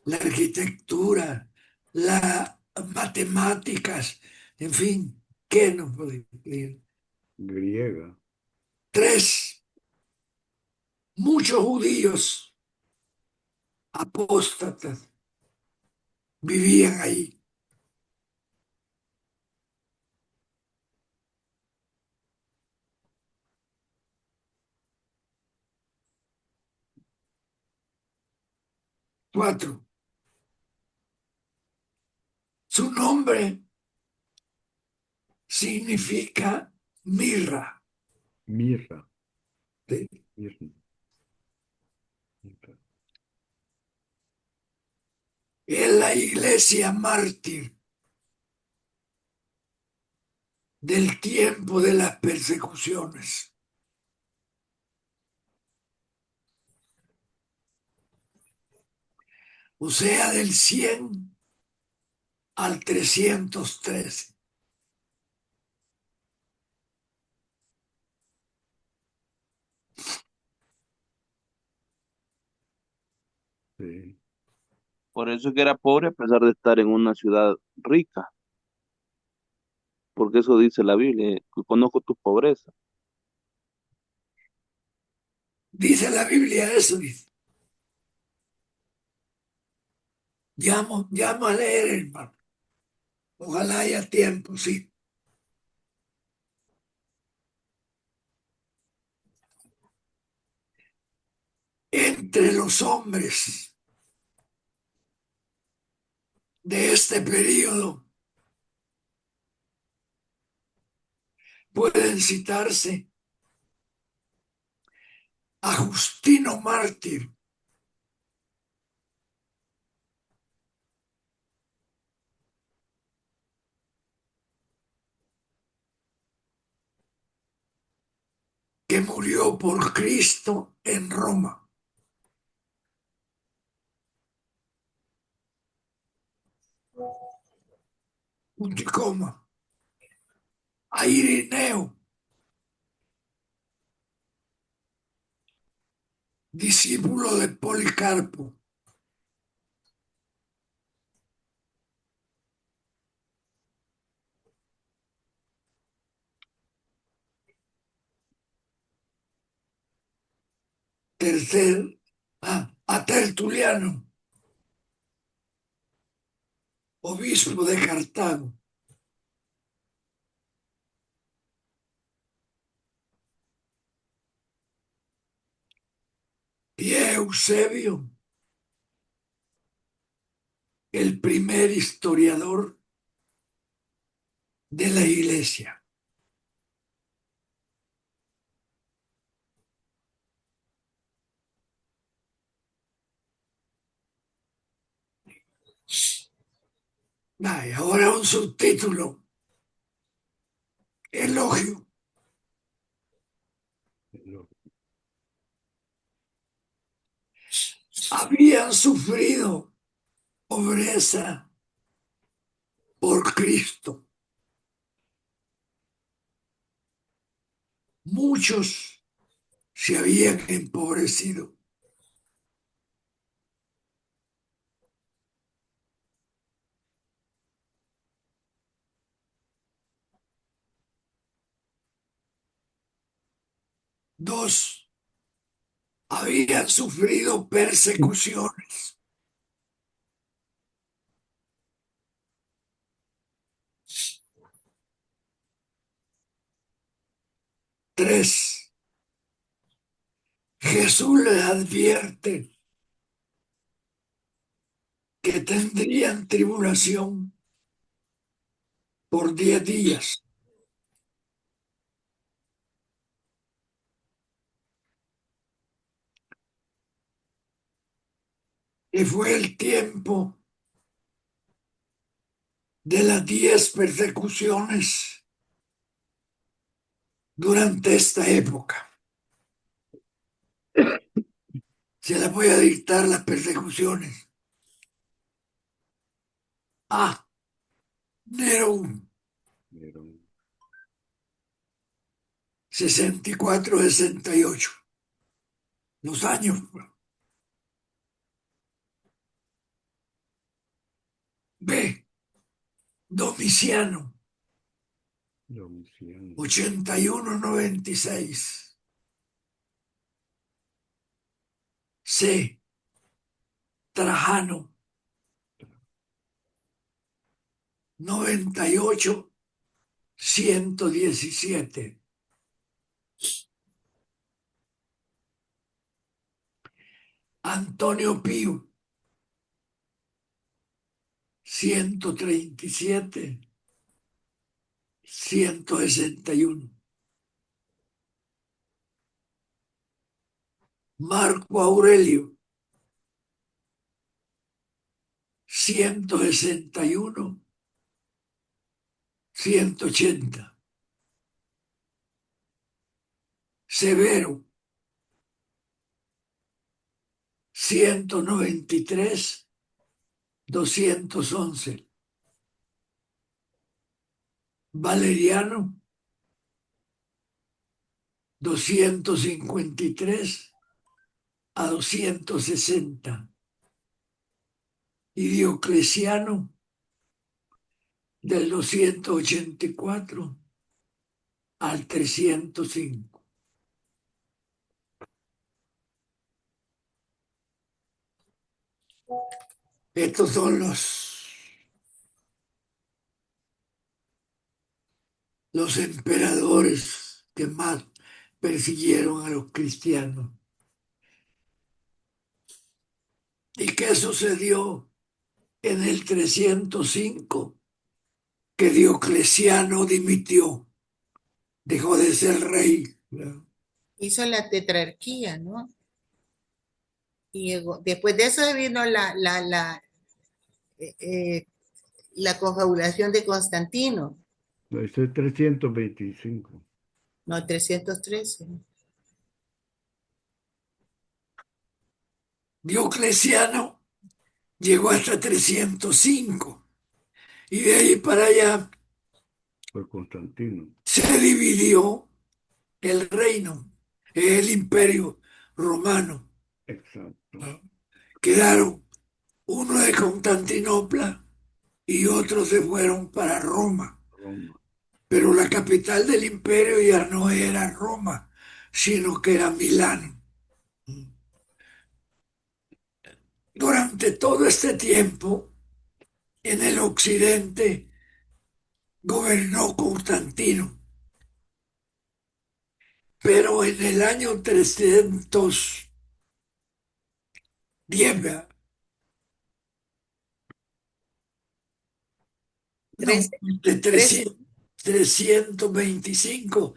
Speaker 1: la arquitectura, las matemáticas, en fin, ¿qué nos puede decir?
Speaker 2: griega.
Speaker 1: Tres, muchos judíos apóstatas vivían ahí. Cuatro, su nombre significa mirra.
Speaker 2: Mirra.
Speaker 1: ¿Sí?
Speaker 2: Mirna. Mirra.
Speaker 1: Es la iglesia mártir del tiempo de las persecuciones. O sea, del 100 al 313.
Speaker 2: Sí.
Speaker 6: Por eso es que era pobre a pesar de estar en una ciudad rica, porque eso dice la Biblia, que conozco tu pobreza.
Speaker 1: Dice la Biblia eso, dice. Llamo a leer, hermano. Ojalá haya tiempo, sí. Entre los hombres de este periodo pueden citarse a Justino Mártir, que murió por Cristo en Roma. Punto y coma. a Irineo, discípulo de Policarpo, a Tertuliano, obispo de Cartago, y a Eusebio, el primer historiador de la iglesia. Y ahora un subtítulo: elogio. Habían sufrido pobreza por Cristo. Muchos se habían empobrecido. Dos, habían sufrido persecuciones. Tres, Jesús les advierte que tendrían tribulación por 10 días. Y fue el tiempo de las 10 persecuciones durante esta época. Se las voy a dictar las persecuciones. A. Nerón, 64-68. Los años. B. Domiciano, 81-96. C. Trajano, 98-117. Antonio Pío, 137-161. Marco Aurelio, 161-180. Severo, 193-211. Valeriano, 253-260. Y Diocleciano, del 284 al 305. Estos son los emperadores que más persiguieron a los cristianos. ¿Y qué sucedió en el 305? Que Diocleciano dimitió, dejó de ser rey.
Speaker 3: Hizo la tetrarquía, ¿no? Y después de eso vino la confabulación de Constantino.
Speaker 2: No, ese es 325.
Speaker 3: No, 313.
Speaker 1: Diocleciano llegó hasta 305 y de ahí para allá
Speaker 2: Fue Constantino.
Speaker 1: se dividió el reino, el imperio romano.
Speaker 2: Exacto.
Speaker 1: Quedaron uno de Constantinopla y otros se fueron para Roma.
Speaker 2: Roma.
Speaker 1: Pero la capital del imperio ya no era Roma, sino que era Milán. Durante todo este tiempo, en el occidente, gobernó Constantino. Pero en el año 310, ¿verdad? No, de 325,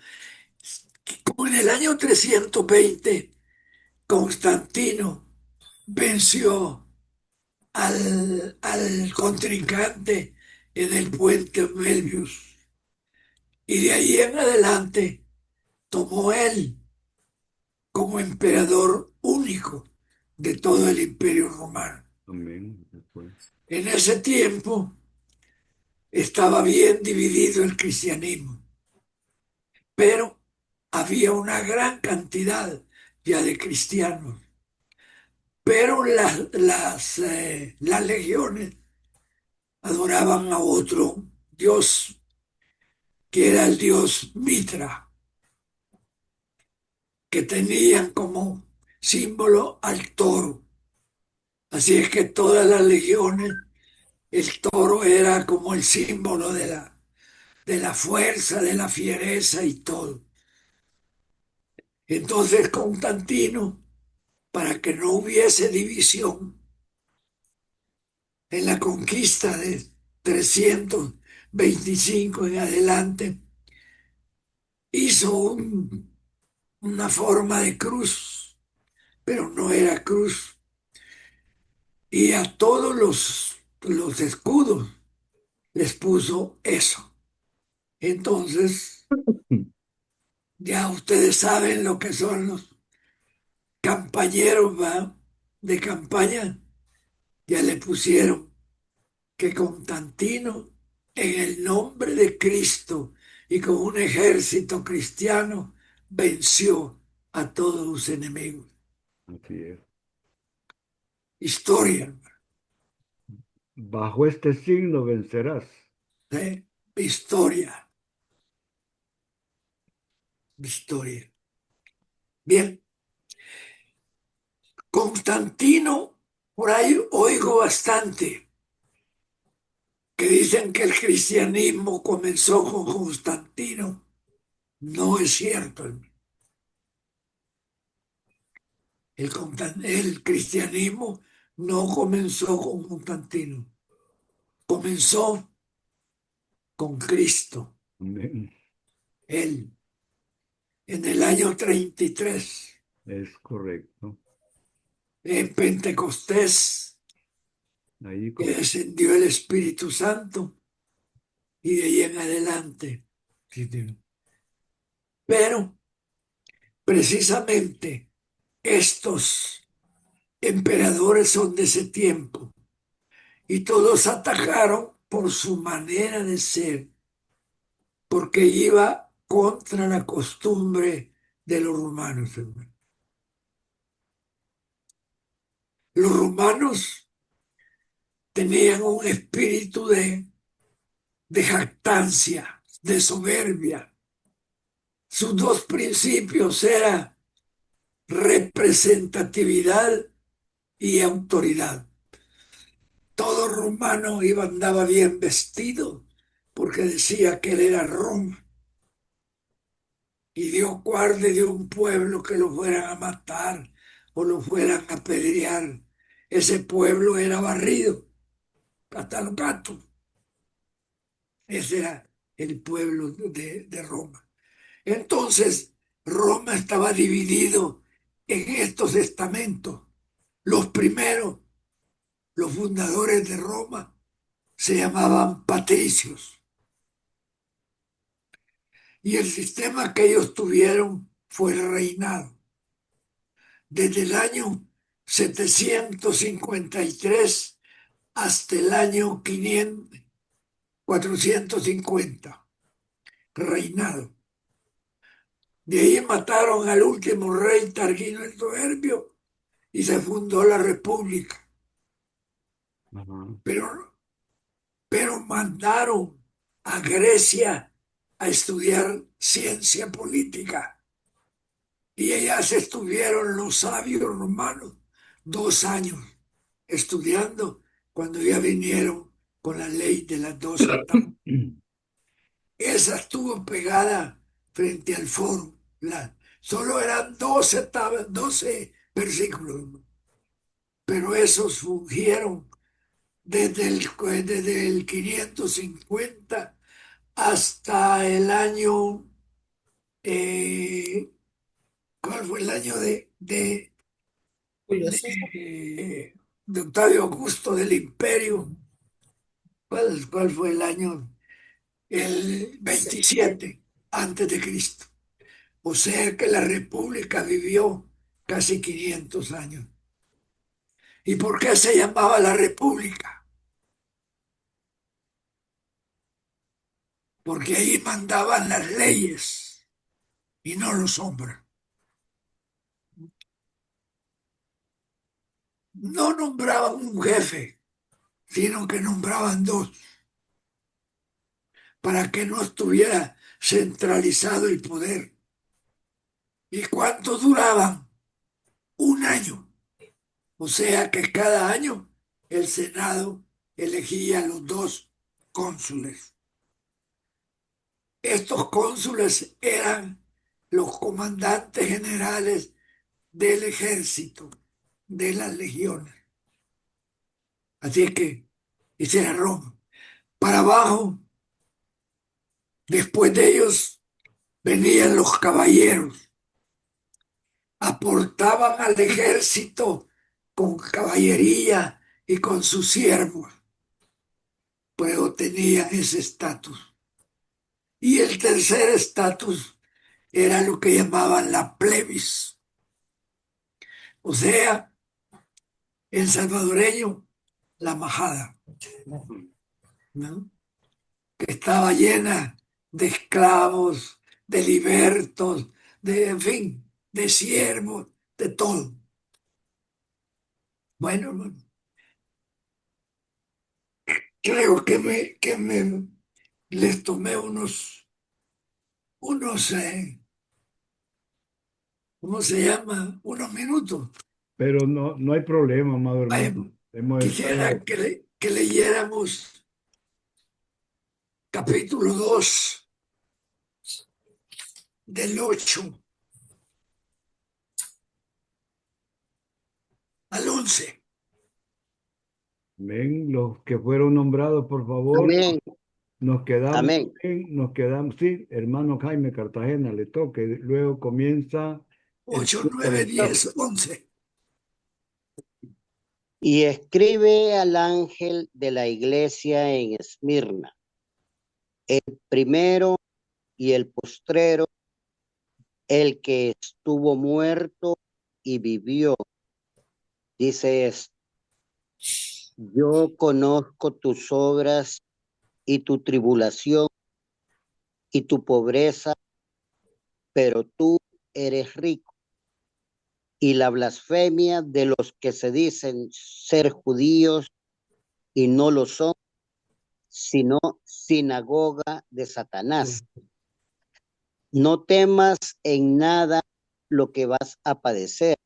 Speaker 1: como en el año 320, Constantino venció al contrincante en el puente Melvius. Y de ahí en adelante tomó él como emperador único de todo el imperio romano.
Speaker 2: Amén. Después.
Speaker 1: En ese tiempo estaba bien dividido el cristianismo, pero había una gran cantidad ya de cristianos. Pero las legiones adoraban a otro dios, que era el dios Mitra, que tenían como símbolo al toro. Así es que todas las legiones, el toro era como el símbolo de la fuerza, de la fiereza y todo. Entonces Constantino, para que no hubiese división, en la conquista de 325 en adelante, hizo una forma de cruz, pero no era cruz. Y a todos los escudos les puso eso. Entonces, ya ustedes saben lo que son los campañeros, ¿va? De campaña. Ya le pusieron que Constantino, en el nombre de Cristo y con un ejército cristiano, venció a todos sus enemigos.
Speaker 2: Así es.
Speaker 1: Historia,
Speaker 2: Bajo este signo vencerás.
Speaker 1: ¿eh? Historia, historia. Bien, Constantino, por ahí oigo bastante que dicen que el cristianismo comenzó con Constantino. No es cierto. El cristianismo no comenzó con Constantino, comenzó con Cristo,
Speaker 2: Amén.
Speaker 1: él, en el año 33,
Speaker 2: Es correcto.
Speaker 1: en Pentecostés,
Speaker 2: Ahí
Speaker 1: que descendió el Espíritu Santo y de ahí en adelante. Pero precisamente estos emperadores son de ese tiempo y todos atacaron por su manera de ser, porque iba contra la costumbre de los romanos, hermano. Los romanos tenían un espíritu de jactancia, de soberbia. Sus dos principios eran representatividad y autoridad. Todo romano andaba bien vestido porque decía que él era Roma. Y Dios guarde de un pueblo que lo fueran a matar o lo fueran a apedrear. Ese pueblo era barrido hasta los gatos. Ese era el pueblo de Roma. Entonces, Roma estaba dividido en estos estamentos. Los primeros, los fundadores de Roma, se llamaban patricios. Y el sistema que ellos tuvieron fue el reinado. Desde el año 753 hasta el año 450. reinado. De ahí mataron al último rey Tarquino el Soberbio y se fundó la República.
Speaker 2: Ajá.
Speaker 1: Pero mandaron a Grecia a estudiar ciencia política. Y ellas estuvieron los sabios romanos 2 años estudiando cuando ya vinieron con la ley de las 12 tablas. Esa estuvo pegada frente al foro. Solo eran 12 tablas, 12 versículos, pero esos fungieron desde el 550 hasta el año, eh, ¿cuál fue el año
Speaker 3: Julio César.
Speaker 1: de Octavio Augusto del Imperio? ¿Cuál fue el año? El 27 antes de Cristo. O sea que la República vivió casi 500 años. ¿Y por qué se llamaba la República? Porque ahí mandaban las leyes y no los hombres. No nombraban un jefe, sino que nombraban dos, para que no estuviera centralizado el poder. ¿Y cuánto duraban? 1 año. O sea que cada año el Senado elegía a los 2 cónsules. Estos cónsules eran los comandantes generales del ejército, de las legiones. Así es que ese era Roma. Para abajo, después de ellos, venían los caballeros. Aportaban al ejército con caballería y con sus siervos, pero tenían ese estatus. Y el tercer estatus era lo que llamaban la plebis, o sea, en salvadoreño, la majada, ¿no? Que estaba llena de esclavos, de libertos, en fin, de siervos, de todo. Bueno, creo que les tomé ¿cómo se llama? Unos minutos.
Speaker 2: Pero no hay problema, amado hermano.
Speaker 1: Bueno,
Speaker 2: Hemos
Speaker 1: quisiera
Speaker 2: estado,
Speaker 1: que leyéramos capítulo 2 del 8 al 11.
Speaker 2: ven, los que fueron nombrados, por favor,
Speaker 4: Amén,
Speaker 2: nos quedamos,
Speaker 4: amén.
Speaker 2: sí, hermano Jaime Cartagena, le toque. Luego comienza el
Speaker 1: 8,
Speaker 2: culto
Speaker 1: 9,
Speaker 2: del sábado.
Speaker 1: 10, 11.
Speaker 4: Y escribe al ángel de la iglesia en Esmirna, el primero y el postrero, el que estuvo muerto y vivió. Dice esto: yo conozco tus obras y tu tribulación y tu pobreza, pero tú eres rico. Y la blasfemia de los que se dicen ser judíos y no lo son, sino sinagoga de Satanás. No temas en nada lo que vas a padecer.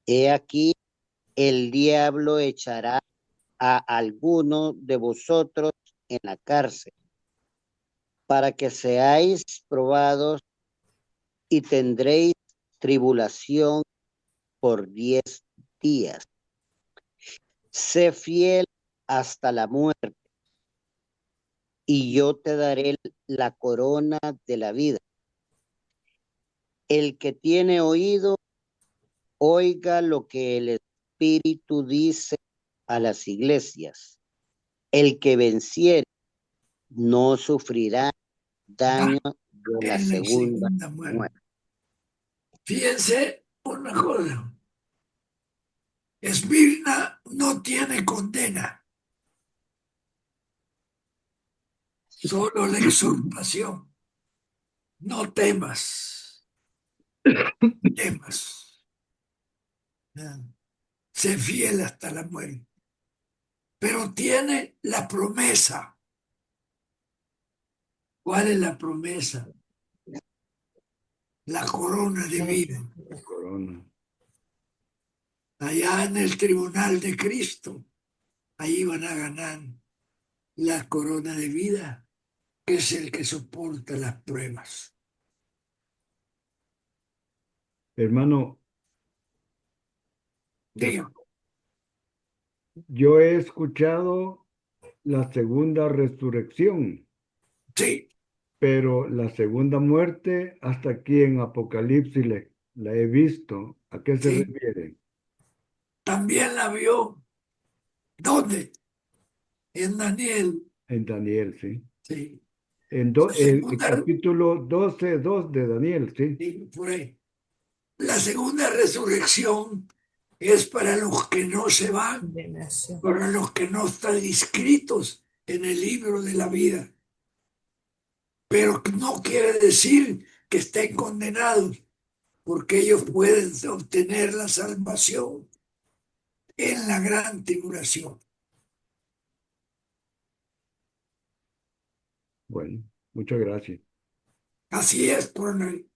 Speaker 4: He aquí, el diablo echará a alguno de vosotros en la cárcel, para que seáis probados y tendréis tribulación por 10 días. Sé fiel hasta la muerte, y yo te daré la corona de la vida. El que tiene oído, oiga lo que el Espíritu dice a las iglesias. El que venciere no sufrirá daño de la
Speaker 1: En la
Speaker 4: segunda
Speaker 1: segunda muerte.
Speaker 4: muerte.
Speaker 1: Fíjense una cosa. Esmirna no tiene condena, solo la exhortación. no temas, temas. Sé fiel hasta la muerte. Pero tiene la promesa. ¿Cuál es la promesa? La corona de vida.
Speaker 2: La corona.
Speaker 1: Allá en el tribunal de Cristo, ahí van a ganar la corona de vida, que es el que soporta las pruebas.
Speaker 2: Hermano,
Speaker 1: Digo,
Speaker 2: yo he escuchado la segunda resurrección,
Speaker 1: sí,
Speaker 2: pero la segunda muerte, hasta aquí en Apocalipsis la he visto. ¿A qué se
Speaker 1: sí,
Speaker 2: refiere?
Speaker 1: también la vio. ¿Dónde? En Daniel,
Speaker 2: En Daniel, sí.
Speaker 1: sí.
Speaker 2: En
Speaker 1: La
Speaker 2: el
Speaker 1: segunda,
Speaker 2: capítulo 12:2 de Daniel, sí.
Speaker 1: sí, por ahí. La segunda resurrección es para los que no se van,
Speaker 3: Condenación.
Speaker 1: para los que no están inscritos en el libro de la vida. Pero no quiere decir que estén condenados, porque ellos pueden obtener la salvación en la gran tribulación.
Speaker 2: Bueno, muchas gracias.
Speaker 1: Así es, coronel,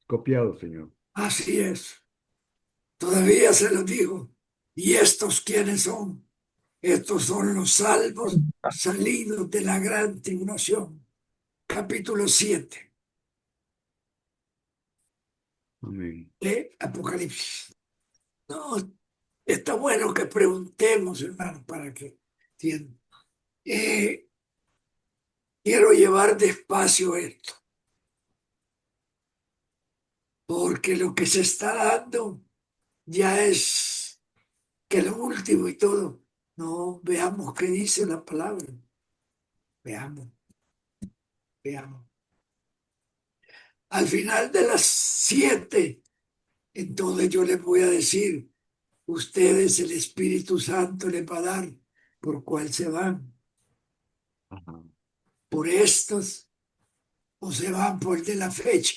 Speaker 2: Copiado, señor.
Speaker 1: así es. Todavía se lo digo. ¿Y estos quiénes son? Estos son los salvos salidos de la gran tribulación. Capítulo 7
Speaker 2: Amén.
Speaker 1: de Apocalipsis. No, está bueno que preguntemos, hermano, para que entiendan. Eh, quiero llevar despacio esto, porque lo que se está dando ya es que lo último y todo. No, veamos qué dice la palabra. Veamos, veamos. Al final de las 7, entonces yo les voy a decir, ustedes el Espíritu Santo les va a dar por cuál se van.
Speaker 2: Ajá.
Speaker 1: Por estos o se van por el de la fecha.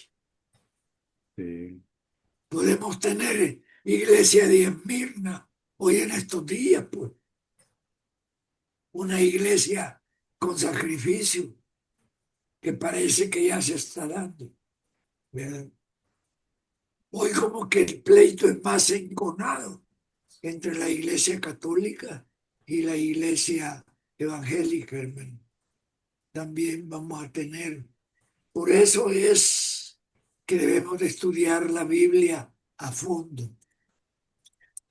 Speaker 2: Sí.
Speaker 1: Podemos tener iglesia de Esmirna hoy en estos días, pues, una iglesia con sacrificio que parece que ya se está dando, ¿verdad? Hoy como que el pleito es más enconado entre la iglesia católica y la iglesia evangélica, hermano. También vamos a tener. Por eso es que debemos de estudiar la Biblia a fondo,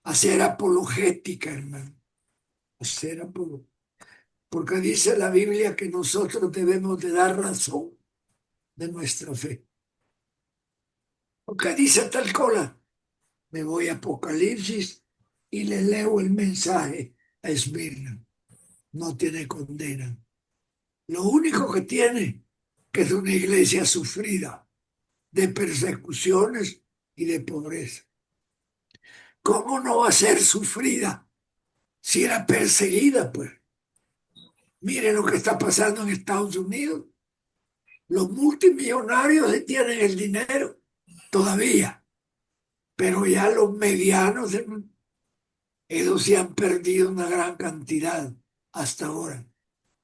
Speaker 1: hacer apologética, hermano, hacer apologética. Porque dice la Biblia que nosotros debemos de dar razón de nuestra fe. Porque dice tal cosa, me voy a Apocalipsis y le leo el mensaje a Esmirna. No tiene condena. Lo único que tiene que es una iglesia sufrida de persecuciones y de pobreza. ¿Cómo no va a ser sufrida si era perseguida, pues? Mire lo que está pasando en Estados Unidos. Los multimillonarios tienen el dinero todavía, pero ya los medianos, ellos se han perdido una gran cantidad hasta ahora.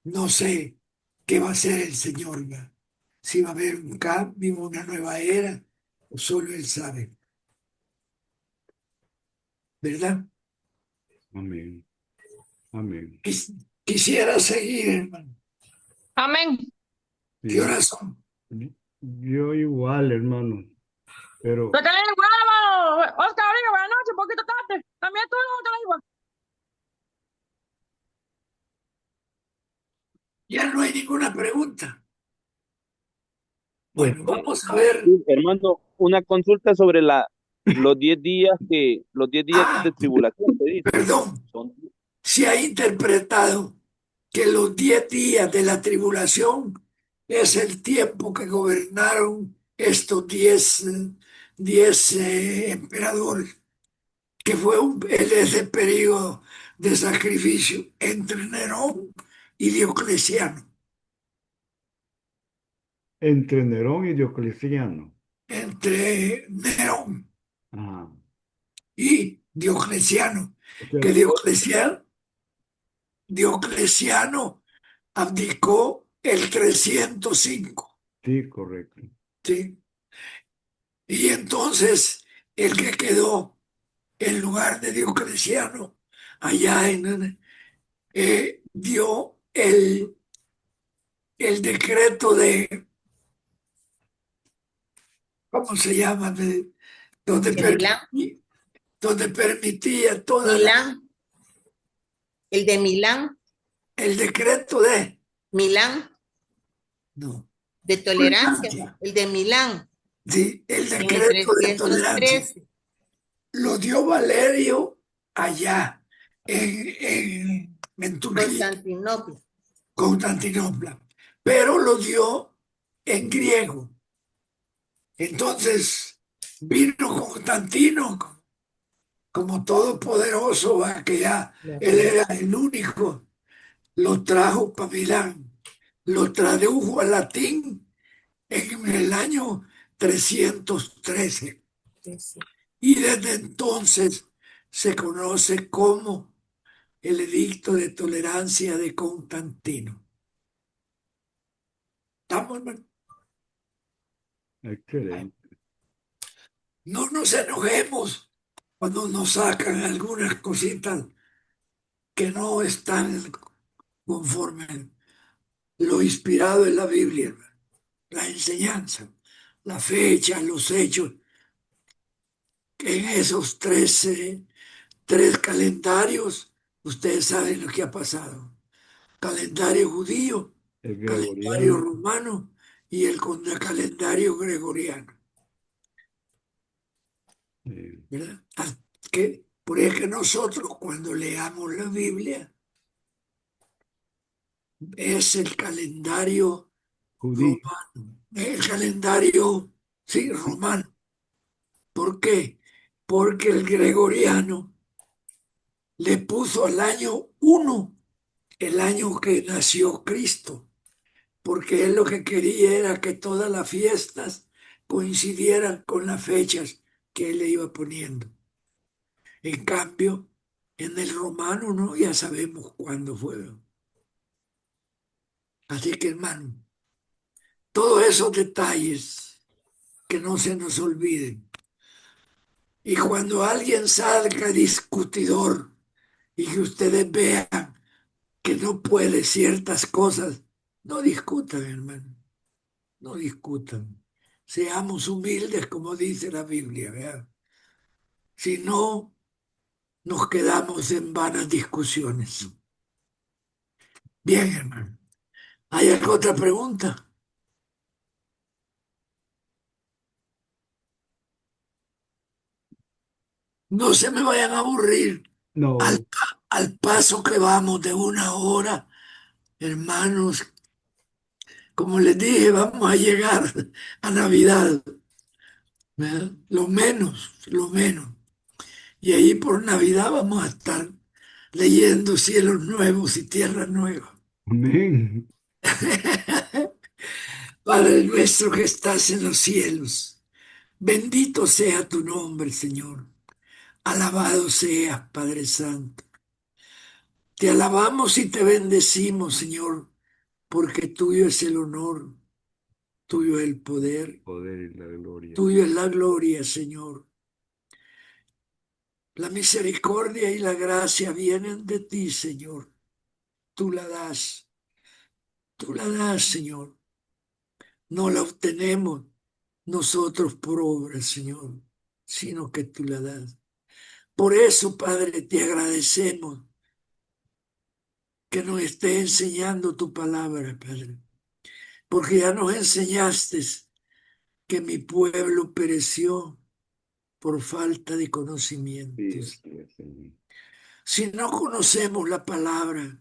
Speaker 1: No sé qué va a hacer el Señor, ¿verdad? Si va a haber un cambio, una nueva era, o solo Él sabe, ¿verdad?
Speaker 2: Amén. Amén.
Speaker 1: Quisiera seguir, hermano.
Speaker 8: Amén.
Speaker 1: ¿Qué
Speaker 2: Sí.
Speaker 1: horas son?
Speaker 2: Yo igual, hermano, pero
Speaker 8: Te quedé igual, hermano. Oscar, amigo, buenas noches, un poquito tarde. También tú no te la igual.
Speaker 1: Ya no hay ninguna pregunta.
Speaker 2: pues
Speaker 1: Bueno, vamos a ver.
Speaker 6: Sí, hermano, una consulta sobre los 10 días los 10 días
Speaker 1: Ah,
Speaker 6: de tribulación, te dice.
Speaker 1: perdón.
Speaker 6: Son
Speaker 1: Se ha interpretado que los 10 días de la tribulación es el tiempo que gobernaron estos 10 emperadores, que fue ese periodo de sacrificio entre Nerón y Diocleciano.
Speaker 2: Entre Nerón y Diocleciano.
Speaker 1: entre Nerón
Speaker 2: Ah,
Speaker 1: y Diocleciano,
Speaker 2: o sea,
Speaker 1: que Diocleciano abdicó el 305,
Speaker 2: sí, correcto.
Speaker 1: ¿sí? Y entonces el que quedó en lugar de Diocleciano allá dio el decreto de, ¿cómo se llama? Donde
Speaker 3: ¿De Milán?
Speaker 1: donde permitía toda
Speaker 3: Milán. El de Milán.
Speaker 1: el decreto de,
Speaker 3: Milán.
Speaker 1: no,
Speaker 3: De tolerancia.
Speaker 1: tolerancia.
Speaker 3: El de Milán.
Speaker 1: Sí, el
Speaker 3: En el
Speaker 1: decreto de tolerancia
Speaker 3: 313.
Speaker 1: lo dio Valerio allá en Turquía,
Speaker 3: Constantinopla.
Speaker 1: Constantinopla, pero lo dio en griego. Entonces vino Constantino como todopoderoso, ¿va? Que ya él era el único, lo trajo para Milán, lo tradujo al latín en el año 313 y desde entonces se conoce como el edicto de tolerancia de Constantino. ¿Estamos, hermano?
Speaker 2: Excelente.
Speaker 1: No nos enojemos cuando nos sacan algunas cositas que no están conforme lo inspirado en la Biblia, la enseñanza, la fecha, los hechos. En esos tres calendarios, ustedes saben lo que ha pasado. Calendario judío,
Speaker 2: El
Speaker 1: calendario
Speaker 2: gregoriano.
Speaker 1: romano y el calendario gregoriano, ¿verdad? Por eso que nosotros cuando leamos la Biblia es el calendario
Speaker 2: Judío.
Speaker 1: romano, el calendario, sí, romano. ¿Por qué? Porque el gregoriano le puso al año 1 el año que nació Cristo, porque él lo que quería era que todas las fiestas coincidieran con las fechas que él le iba poniendo. En cambio, en el romano no, ya sabemos cuándo fue. Así que, hermano, todos esos detalles que no se nos olviden. Y cuando alguien salga discutidor y que ustedes vean que no puede ciertas cosas, no discutan, hermano, no discutan. Seamos humildes como dice la Biblia, ¿verdad? Si no, nos quedamos en vanas discusiones. Bien, hermano. ¿Hay alguna otra pregunta? No se me vayan a aburrir.
Speaker 2: No,
Speaker 1: Al paso que vamos de una hora, hermanos, como les dije, vamos a llegar a Navidad, ¿verdad? Lo menos, lo menos. Y ahí por Navidad vamos a estar leyendo cielos nuevos y tierras nuevas.
Speaker 2: amén.
Speaker 1: Padre nuestro que estás en los cielos, bendito sea tu nombre, Señor. Alabado seas, Padre Santo. Te alabamos y te bendecimos, Señor, porque tuyo es el honor, tuyo es el poder,
Speaker 2: Poder y la gloria.
Speaker 1: tuyo es la gloria, Señor. La misericordia y la gracia vienen de ti, Señor. Tú la das, Señor. No la obtenemos nosotros por obra, Señor, sino que tú la das. Por eso, Padre, te agradecemos que nos esté enseñando tu palabra, Padre, porque ya nos enseñaste que mi pueblo pereció por falta de
Speaker 2: Sí,
Speaker 1: conocimientos.
Speaker 2: así es, Señor.
Speaker 1: Si no conocemos la palabra,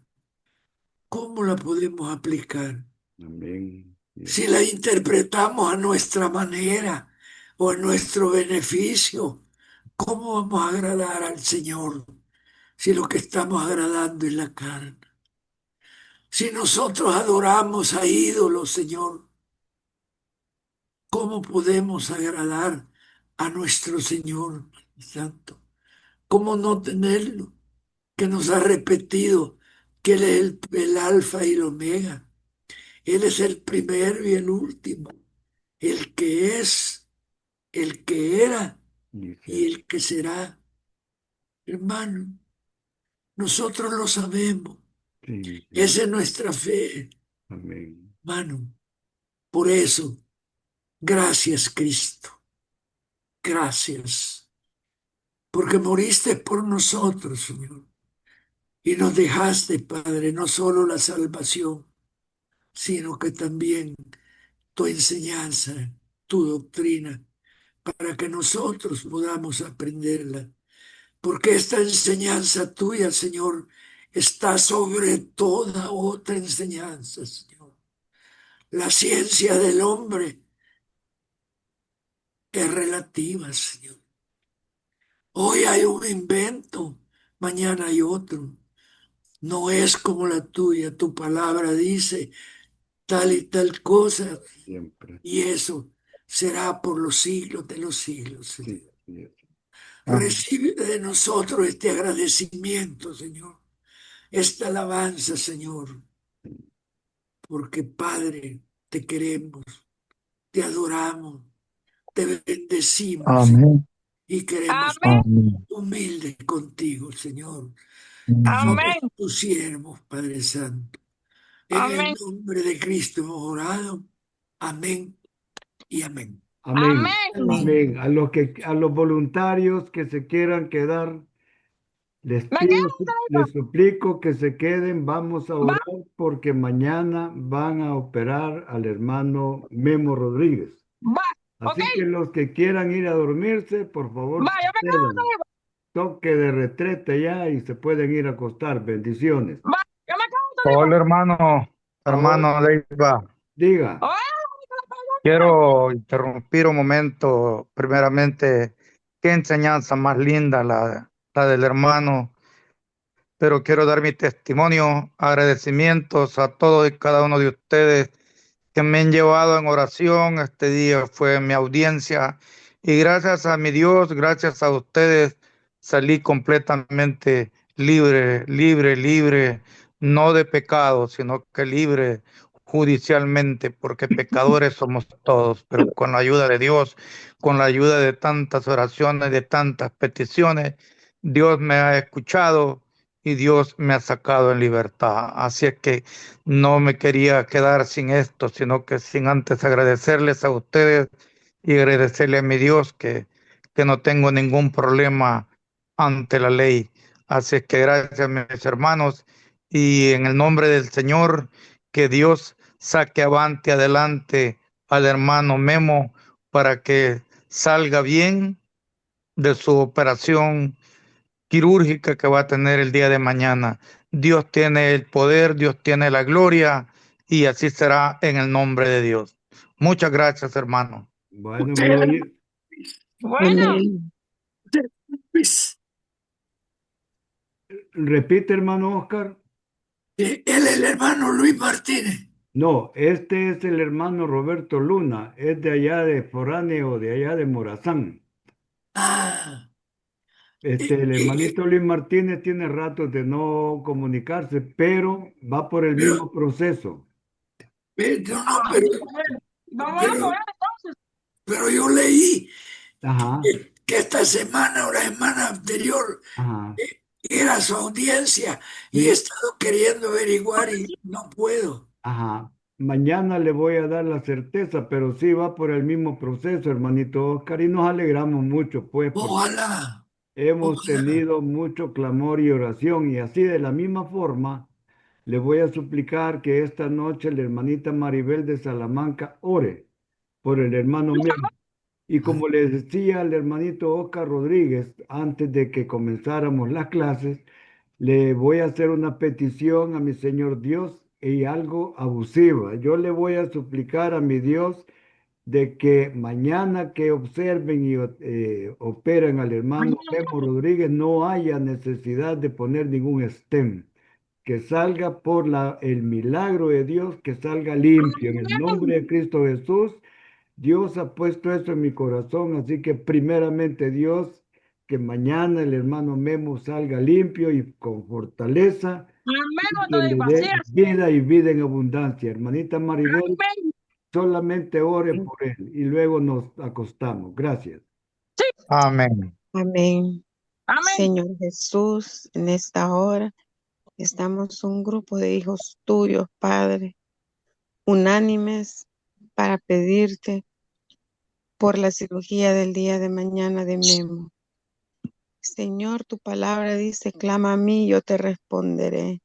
Speaker 1: ¿cómo la podemos aplicar?
Speaker 2: Amén. Yes.
Speaker 1: Si la interpretamos a nuestra manera o a nuestro beneficio, ¿cómo vamos a agradar al Señor si lo que estamos agradando es la carne? Si nosotros adoramos a ídolos, Señor, ¿Cómo podemos agradar a nuestro Señor Santo? ¿Cómo no tenerlo? Que nos ha repetido que Él es el alfa y el omega. Él es el primero y el último, el que es, el que era y
Speaker 2: Dice,
Speaker 1: el que será. Hermano, nosotros lo sabemos.
Speaker 2: sí, sí,
Speaker 1: Esa es nuestra fe,
Speaker 2: amén.
Speaker 1: hermano. Por eso, gracias, Cristo. Gracias. Porque moriste por nosotros, Señor. Y nos dejaste, Padre, no solo la salvación, sino que también tu enseñanza, tu doctrina, para que nosotros podamos aprenderla. Porque esta enseñanza tuya, Señor, está sobre toda otra enseñanza, Señor. La ciencia del hombre es relativa, Señor. Hoy hay un invento, mañana hay otro. No es como la tuya. Tu palabra dice tal y tal cosa,
Speaker 2: Siempre.
Speaker 1: y eso será por los siglos de los siglos,
Speaker 2: Sí,
Speaker 1: Señor.
Speaker 2: sí,
Speaker 5: Amén.
Speaker 1: Recibe de nosotros este agradecimiento, Señor, esta alabanza, Señor, porque Padre, te queremos, te adoramos, te bendecimos, Señor,
Speaker 5: Amén.
Speaker 1: y queremos
Speaker 8: Amén.
Speaker 5: Amén.
Speaker 1: humildes contigo, Señor. Somos
Speaker 8: Amén.
Speaker 1: tus siervos, Padre Santo. En el
Speaker 8: Amén.
Speaker 1: nombre de Cristo hemos orado. Amén y amén.
Speaker 2: amén,
Speaker 8: Amén.
Speaker 3: Amén.
Speaker 2: amén. A los voluntarios que se quieran quedar, les
Speaker 8: Me
Speaker 2: pido,
Speaker 8: quedo un
Speaker 2: les
Speaker 8: segundito.
Speaker 2: suplico que se queden. Vamos a
Speaker 8: Va,
Speaker 2: orar porque mañana van a operar al hermano Memo Rodríguez.
Speaker 8: va. Ok,
Speaker 2: Así que los que quieran ir a dormirse, por favor,
Speaker 8: va, yo me quedo un
Speaker 2: procedan.
Speaker 8: segundito.
Speaker 2: Toque de retrete ya y se pueden ir a acostar. Bendiciones.
Speaker 8: Va, yo me quedo un
Speaker 5: Hola,
Speaker 8: segundito.
Speaker 2: Ahora,
Speaker 5: hermano Leiva.
Speaker 2: diga.
Speaker 8: Oye,
Speaker 5: Quiero interrumpir un momento. Primeramente, qué enseñanza más linda la del hermano. Pero quiero dar mi testimonio, agradecimientos a todos y cada uno de ustedes que me han llevado en oración. Este día fue mi audiencia y gracias a mi Dios, gracias a ustedes, salí completamente libre, libre, libre, no de pecado, sino que libre judicialmente, porque pecadores somos todos, pero con la ayuda de Dios, con la ayuda de tantas oraciones, de tantas peticiones, Dios me ha escuchado y Dios me ha sacado en libertad. Así es que no me quería quedar sin esto, sino que sin antes agradecerles a ustedes y agradecerle a mi Dios que no tengo ningún problema ante la ley. Así es que gracias a mis hermanos y en el nombre del Señor, que Dios saque avante adelante al hermano Memo para que salga bien de su operación quirúrgica que va a tener el día de mañana. Dios tiene el poder, Dios tiene la gloria y así será en el nombre de Dios. Muchas gracias, hermano.
Speaker 2: Bueno,
Speaker 1: Usted,
Speaker 8: bueno,
Speaker 3: Amén.
Speaker 1: Luis,
Speaker 2: repite, hermano Oscar.
Speaker 1: él es el hermano Luis Martínez.
Speaker 2: No, este es el hermano Roberto Luna, es de allá de foráneo, de allá de Morazán.
Speaker 1: Ah,
Speaker 2: El
Speaker 1: y-
Speaker 2: hermanito Luis Martínez tiene ratos de no comunicarse, pero va por el
Speaker 1: pero,
Speaker 2: mismo proceso.
Speaker 1: no, no,
Speaker 8: ah, vamos a
Speaker 1: pero,
Speaker 8: poner entonces.
Speaker 1: pero yo leí
Speaker 2: Ajá,
Speaker 1: que esta semana o la semana anterior
Speaker 2: ajá.
Speaker 1: era su audiencia y he
Speaker 2: Sí,
Speaker 1: estado queriendo averiguar y no puedo.
Speaker 2: ajá. Mañana le voy a dar la certeza, pero sí va por el mismo proceso, hermanito Oscar, y nos alegramos mucho, pues, porque
Speaker 1: Ojalá,
Speaker 2: hemos
Speaker 1: ojalá.
Speaker 2: tenido mucho clamor y oración, y así de la misma forma le voy a suplicar que esta noche la hermanita Maribel de Salamanca ore por el hermano Memo. Y como les decía al hermanito Oscar Rodríguez, antes de que comenzáramos las clases, le voy a hacer una petición a mi Señor Dios y algo abusiva. Yo le voy a suplicar a mi Dios de que mañana que observen y operen al hermano Memo Rodríguez no haya necesidad de poner ningún stem, que salga por el milagro de Dios, que salga limpio en el nombre de Cristo Jesús. Dios ha puesto eso en mi corazón, así que primeramente Dios, que mañana el hermano Memo salga limpio y con fortaleza
Speaker 8: Amén,
Speaker 2: y
Speaker 8: cuando
Speaker 2: que le
Speaker 8: digo, así
Speaker 2: dé
Speaker 8: es.
Speaker 2: vida y vida en abundancia. Hermanita Maribel,
Speaker 8: Amén.
Speaker 2: solamente ore por él y luego nos acostamos. Gracias.
Speaker 8: Sí.
Speaker 5: Amén.
Speaker 9: Amén.
Speaker 8: Amén.
Speaker 9: Señor Jesús, en esta hora estamos un grupo de hijos tuyos, Padre, unánimes para pedirte por la cirugía del día de mañana de Memo. Señor, tu palabra dice, clama a mí, yo te responderé.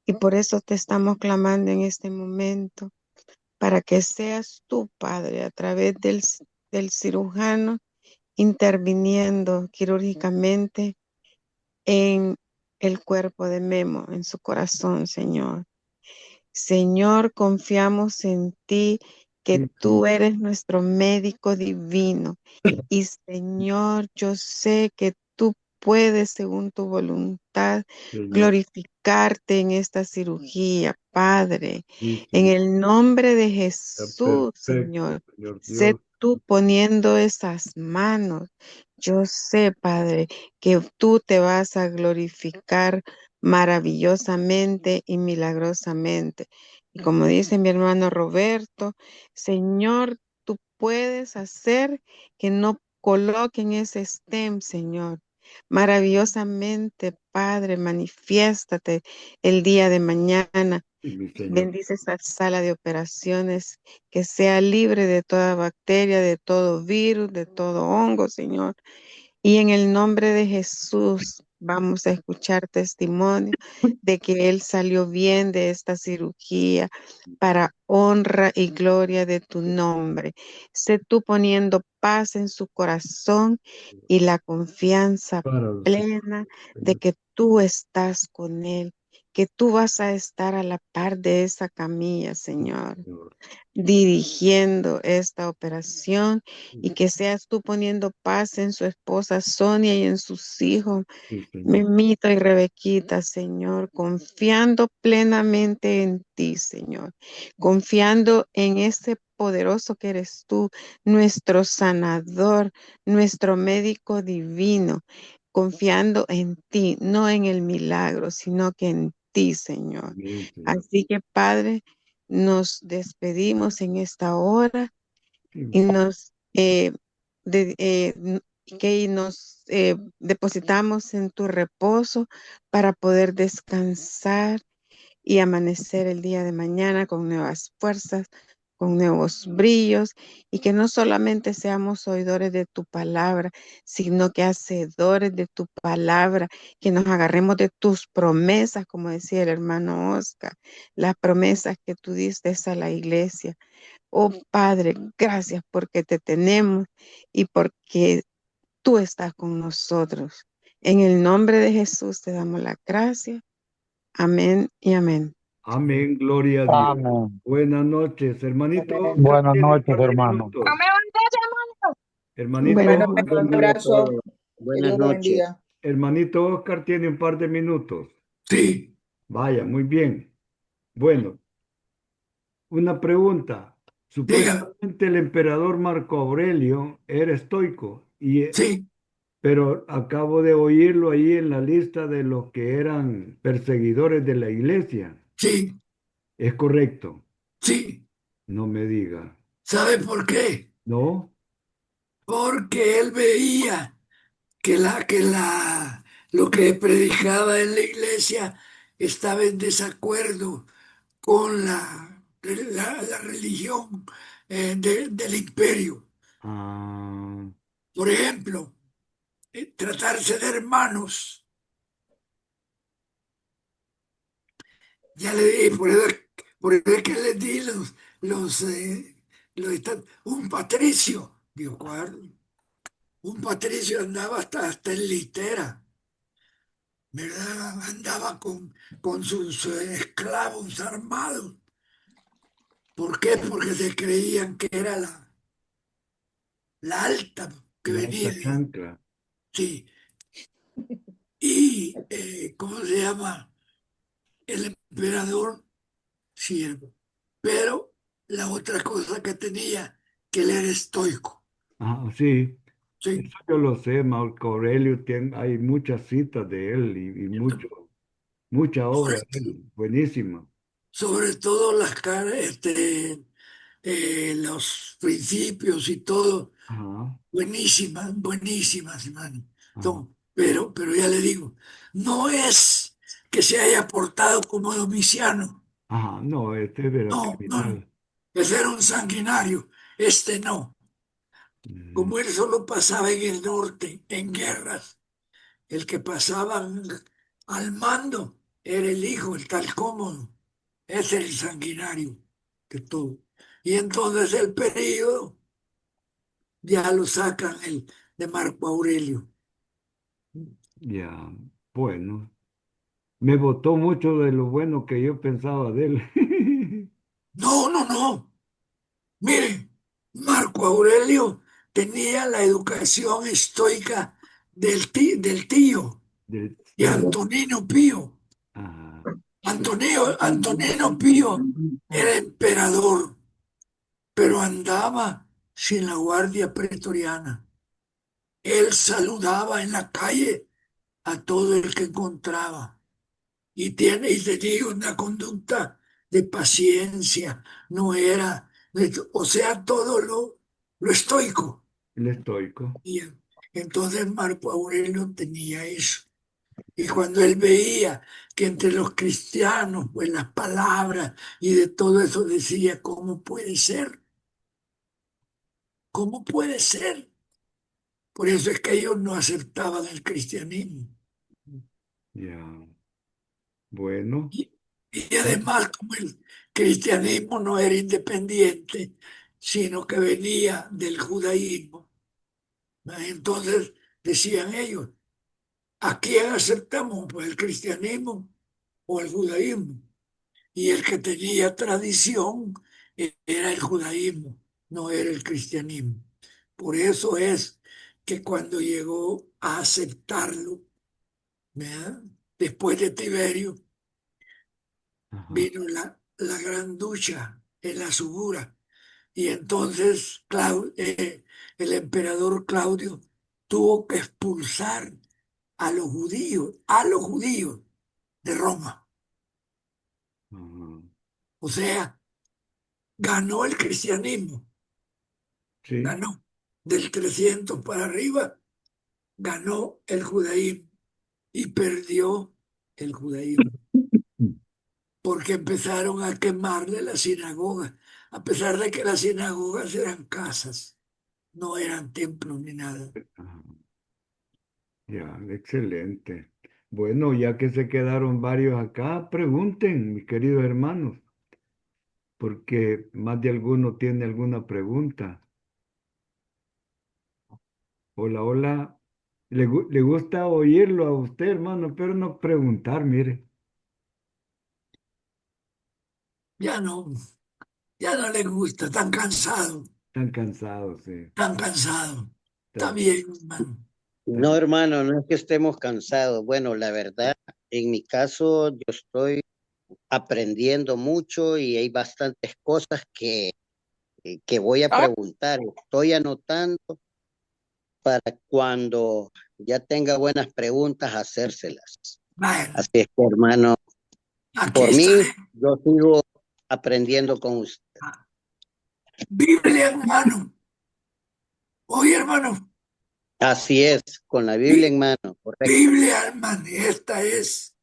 Speaker 9: Y por eso te estamos clamando en este momento, para que seas tú, Padre, a través del cirujano, interviniendo quirúrgicamente en el cuerpo de Memo, en su corazón, Señor. Señor, confiamos en ti, que
Speaker 2: Sí,
Speaker 9: tú eres nuestro médico divino. Y Señor, yo sé que tú puedes, según tu voluntad,
Speaker 2: Señor.
Speaker 9: glorificarte en esta cirugía, Padre.
Speaker 2: Sí,
Speaker 9: En
Speaker 2: Señor.
Speaker 9: el nombre de
Speaker 2: Está
Speaker 9: Jesús,
Speaker 2: perfecto,
Speaker 9: Señor,
Speaker 2: Señor
Speaker 9: sé
Speaker 2: Dios.
Speaker 9: tú poniendo esas manos. Yo sé, Padre, que tú te vas a glorificar maravillosamente y milagrosamente. Y como dice mi hermano Roberto, Señor, tú puedes hacer que no coloquen ese stem, Señor. Maravillosamente, Padre, manifiéstate el día de mañana.
Speaker 2: Y mi Señor.
Speaker 9: Bendice esa sala de operaciones, que sea libre de toda bacteria, de todo virus, de todo hongo, Señor. Y en el nombre de Jesús vamos a escuchar testimonio de que Él salió bien de esta cirugía para honra y gloria de tu nombre. Sé tú poniendo paz en su corazón y la confianza
Speaker 2: Para los
Speaker 9: plena de
Speaker 2: Señor.
Speaker 9: que tú estás con Él, que tú vas a estar a la par de esa camilla, Señor,
Speaker 2: Señor.
Speaker 9: dirigiendo esta operación, y que seas tú poniendo paz en su esposa Sonia y en sus hijos,
Speaker 2: Sí, Señor.
Speaker 9: Memito y Rebequita, Señor, confiando plenamente en ti, Señor, confiando en ese poderoso que eres tú, nuestro sanador, nuestro médico divino, confiando en ti, no en el milagro, sino que en ti, Señor.
Speaker 2: Amén, Señor.
Speaker 9: Así que, Padre, nos despedimos en esta hora
Speaker 2: Sí,
Speaker 9: y nos depositamos en tu reposo para poder descansar y amanecer el día de mañana con nuevas fuerzas, con nuevos brillos, y que no solamente seamos oidores de tu palabra, sino que hacedores de tu palabra, que nos agarremos de tus promesas, como decía el hermano Oscar, las promesas que tú diste a la iglesia. Oh Padre, gracias porque te tenemos y porque tú estás con nosotros. En el nombre de Jesús te damos la gracia. Amén y amén.
Speaker 2: amén, gloria a Dios.
Speaker 5: Amén.
Speaker 2: Buenas noches, hermanito Oscar,
Speaker 5: Buenas
Speaker 2: tiene un
Speaker 5: noches,
Speaker 2: par de
Speaker 5: hermano.
Speaker 2: minutos.
Speaker 8: Amén, gracias, hermano.
Speaker 2: Hermanito
Speaker 9: Buenas
Speaker 7: Bueno,
Speaker 2: Oscar,
Speaker 7: un
Speaker 4: Buen día a
Speaker 7: abrazo.
Speaker 4: todos.
Speaker 7: Que
Speaker 4: Buenas
Speaker 7: Dios lo
Speaker 4: noches.
Speaker 7: bendiga.
Speaker 2: hermanito Oscar tiene un par de minutos.
Speaker 1: Sí,
Speaker 2: Vaya, muy bien. Bueno, una pregunta.
Speaker 1: diga,
Speaker 2: Supuestamente el emperador Marco Aurelio era estoico,
Speaker 1: sí,
Speaker 2: pero acabo de oírlo ahí en la lista de los que eran perseguidores de la iglesia.
Speaker 1: sí,
Speaker 2: ¿Es correcto?
Speaker 1: sí.
Speaker 2: No me diga.
Speaker 1: ¿Sabe por qué?
Speaker 2: ¿No?
Speaker 1: Porque él veía lo que predicaba en la iglesia estaba en desacuerdo con la religión del imperio.
Speaker 2: Ah,
Speaker 1: Por ejemplo, tratarse de hermanos. Ya le di, por eso es que les di un patricio, digo, ¿cuál? Un patricio andaba hasta en litera, ¿verdad? Andaba con sus esclavos armados. ¿Por qué? Porque se creían que era la alta que
Speaker 2: la
Speaker 1: venía
Speaker 2: alta chancla.
Speaker 1: sí. Y, ¿cómo se llama? El emperador siervo. Pero la otra cosa que tenía que él era estoico.
Speaker 2: Ah, sí,
Speaker 1: Sí.
Speaker 2: eso yo lo sé. Marco Aurelio tiene, hay muchas citas de él y mucha obra de él, buenísima.
Speaker 1: Sobre todo los principios y todo,
Speaker 2: Ajá,
Speaker 1: buenísimas, buenísimas, hermano.
Speaker 2: ajá,
Speaker 1: Pero ya le digo, no es que se haya portado como Domiciano,
Speaker 2: ajá, no, este era
Speaker 1: no,
Speaker 2: criminal.
Speaker 1: ese era un sanguinario, este no.
Speaker 2: Mm,
Speaker 1: Como él solo pasaba en el norte, en guerras, el que pasaba al mando era el hijo, el tal Cómodo, ese es el sanguinario de todo. Y entonces el periodo ya lo sacan de Marco Aurelio.
Speaker 2: ya, bueno, me botó mucho de lo bueno que yo pensaba de él.
Speaker 1: No, no, no. Miren, Marco Aurelio tenía la educación estoica del tío y
Speaker 2: Sí,
Speaker 1: Antonino Pío.
Speaker 2: ajá,
Speaker 1: Antonino Pío era emperador, pero andaba sin la guardia pretoriana. Él saludaba en la calle a todo el que encontraba y tenía una conducta de paciencia, no era, o sea, todo lo estoico.
Speaker 2: el estoico.
Speaker 1: Y entonces Marco Aurelio tenía eso. Y cuando él veía que entre los cristianos, pues las palabras y de todo eso decía, ¿cómo puede ser? ¿Cómo puede ser? Por eso es que ellos no aceptaban el cristianismo.
Speaker 2: Ya, bueno,
Speaker 1: Y además, como el cristianismo no era independiente, sino que venía del judaísmo, ¿no? Entonces decían ellos, ¿a quién aceptamos? Pues el cristianismo o el judaísmo. Y el que tenía tradición era el judaísmo, no era el cristianismo. Por eso es que cuando llegó a aceptarlo, ¿verdad? Después de Tiberio,
Speaker 2: ajá,
Speaker 1: vino la gran ducha en la Subura. Y entonces el emperador Claudio tuvo que expulsar a los judíos de Roma.
Speaker 2: ajá,
Speaker 1: O sea, ganó el cristianismo,
Speaker 2: sí.
Speaker 1: ganó del 300 para arriba, ganó el judaísmo y perdió el judaísmo, porque empezaron a quemarle las sinagogas, a pesar de que las sinagogas eran casas, no eran templos ni nada.
Speaker 2: Ajá, ya, excelente. Bueno, ya que se quedaron varios acá, pregunten, mis queridos hermanos, porque más de alguno tiene alguna pregunta. Hola, hola. Le gusta oírlo a usted, hermano, pero no preguntar, mire.
Speaker 1: Ya no, ya no les gusta, están cansados,
Speaker 2: Están cansados, sí.
Speaker 1: están cansados. Está
Speaker 2: Está-
Speaker 1: bien, hermano.
Speaker 4: No, hermano, no es que estemos cansados. Bueno, la verdad, en mi caso, yo estoy aprendiendo mucho y hay bastantes cosas que voy a
Speaker 8: Ah,
Speaker 4: preguntar. Estoy anotando para cuando ya tenga buenas preguntas, hacérselas.
Speaker 1: Bueno,
Speaker 4: Así es que, hermano,
Speaker 1: aquí
Speaker 4: por mí,
Speaker 1: estaré.
Speaker 4: yo sigo aprendiendo con usted.
Speaker 1: Biblia, hermano. Oye, hermano,
Speaker 4: Así es, con la Biblia
Speaker 1: Bi-
Speaker 4: en mano, correcto.
Speaker 1: Biblia, hermano. Esta es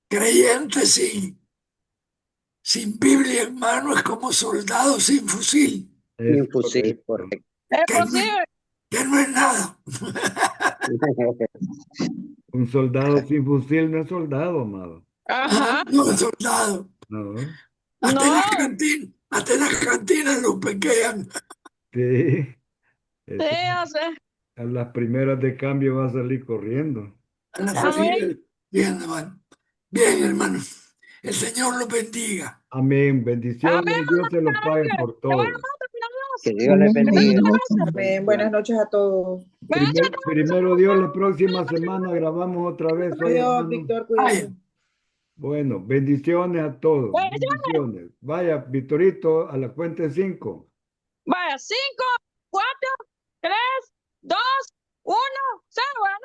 Speaker 1: creyente sin Biblia, hermano, es como soldado sin fusil,
Speaker 2: Es
Speaker 4: Sin fusil,
Speaker 2: correcto.
Speaker 4: correcto.
Speaker 8: es
Speaker 1: que no es,
Speaker 8: posible.
Speaker 1: que no es nada.
Speaker 2: Un soldado sin fusil no es soldado, amado.
Speaker 1: Ah,
Speaker 8: Ajá.
Speaker 1: no es soldado.
Speaker 2: No,
Speaker 8: No,
Speaker 1: Hasta en las cantinas lo pequean.
Speaker 2: sí.
Speaker 8: sí,
Speaker 2: Ese-
Speaker 8: o sea,
Speaker 2: a las primeras de cambio va a salir corriendo.
Speaker 1: A la
Speaker 8: amén,
Speaker 1: familia. Bien, hermano. Bien, hermano. El Señor los bendiga.
Speaker 2: Amén.
Speaker 8: amén,
Speaker 2: Bendiciones. Dios
Speaker 8: hermano
Speaker 2: se lo pague
Speaker 8: Carmen.
Speaker 2: por
Speaker 8: Que buena
Speaker 2: todo.
Speaker 8: noche,
Speaker 4: Que
Speaker 8: Dios.
Speaker 4: Dios les bendiga.
Speaker 7: Amén. Buenas noches a todos.
Speaker 8: Buenas noches,
Speaker 2: Primero Dios, la próxima semana grabamos otra vez hoy,
Speaker 7: Adiós,
Speaker 2: hermano.
Speaker 7: Víctor,
Speaker 1: Vaya.
Speaker 7: cuídate.
Speaker 2: Bueno, bendiciones a todos.
Speaker 8: Bendiciones.
Speaker 2: Bendiciones. Vaya, Victorito, a la cuenta de 5.
Speaker 8: Vaya, 5, 4, 3, 2, 1, 0.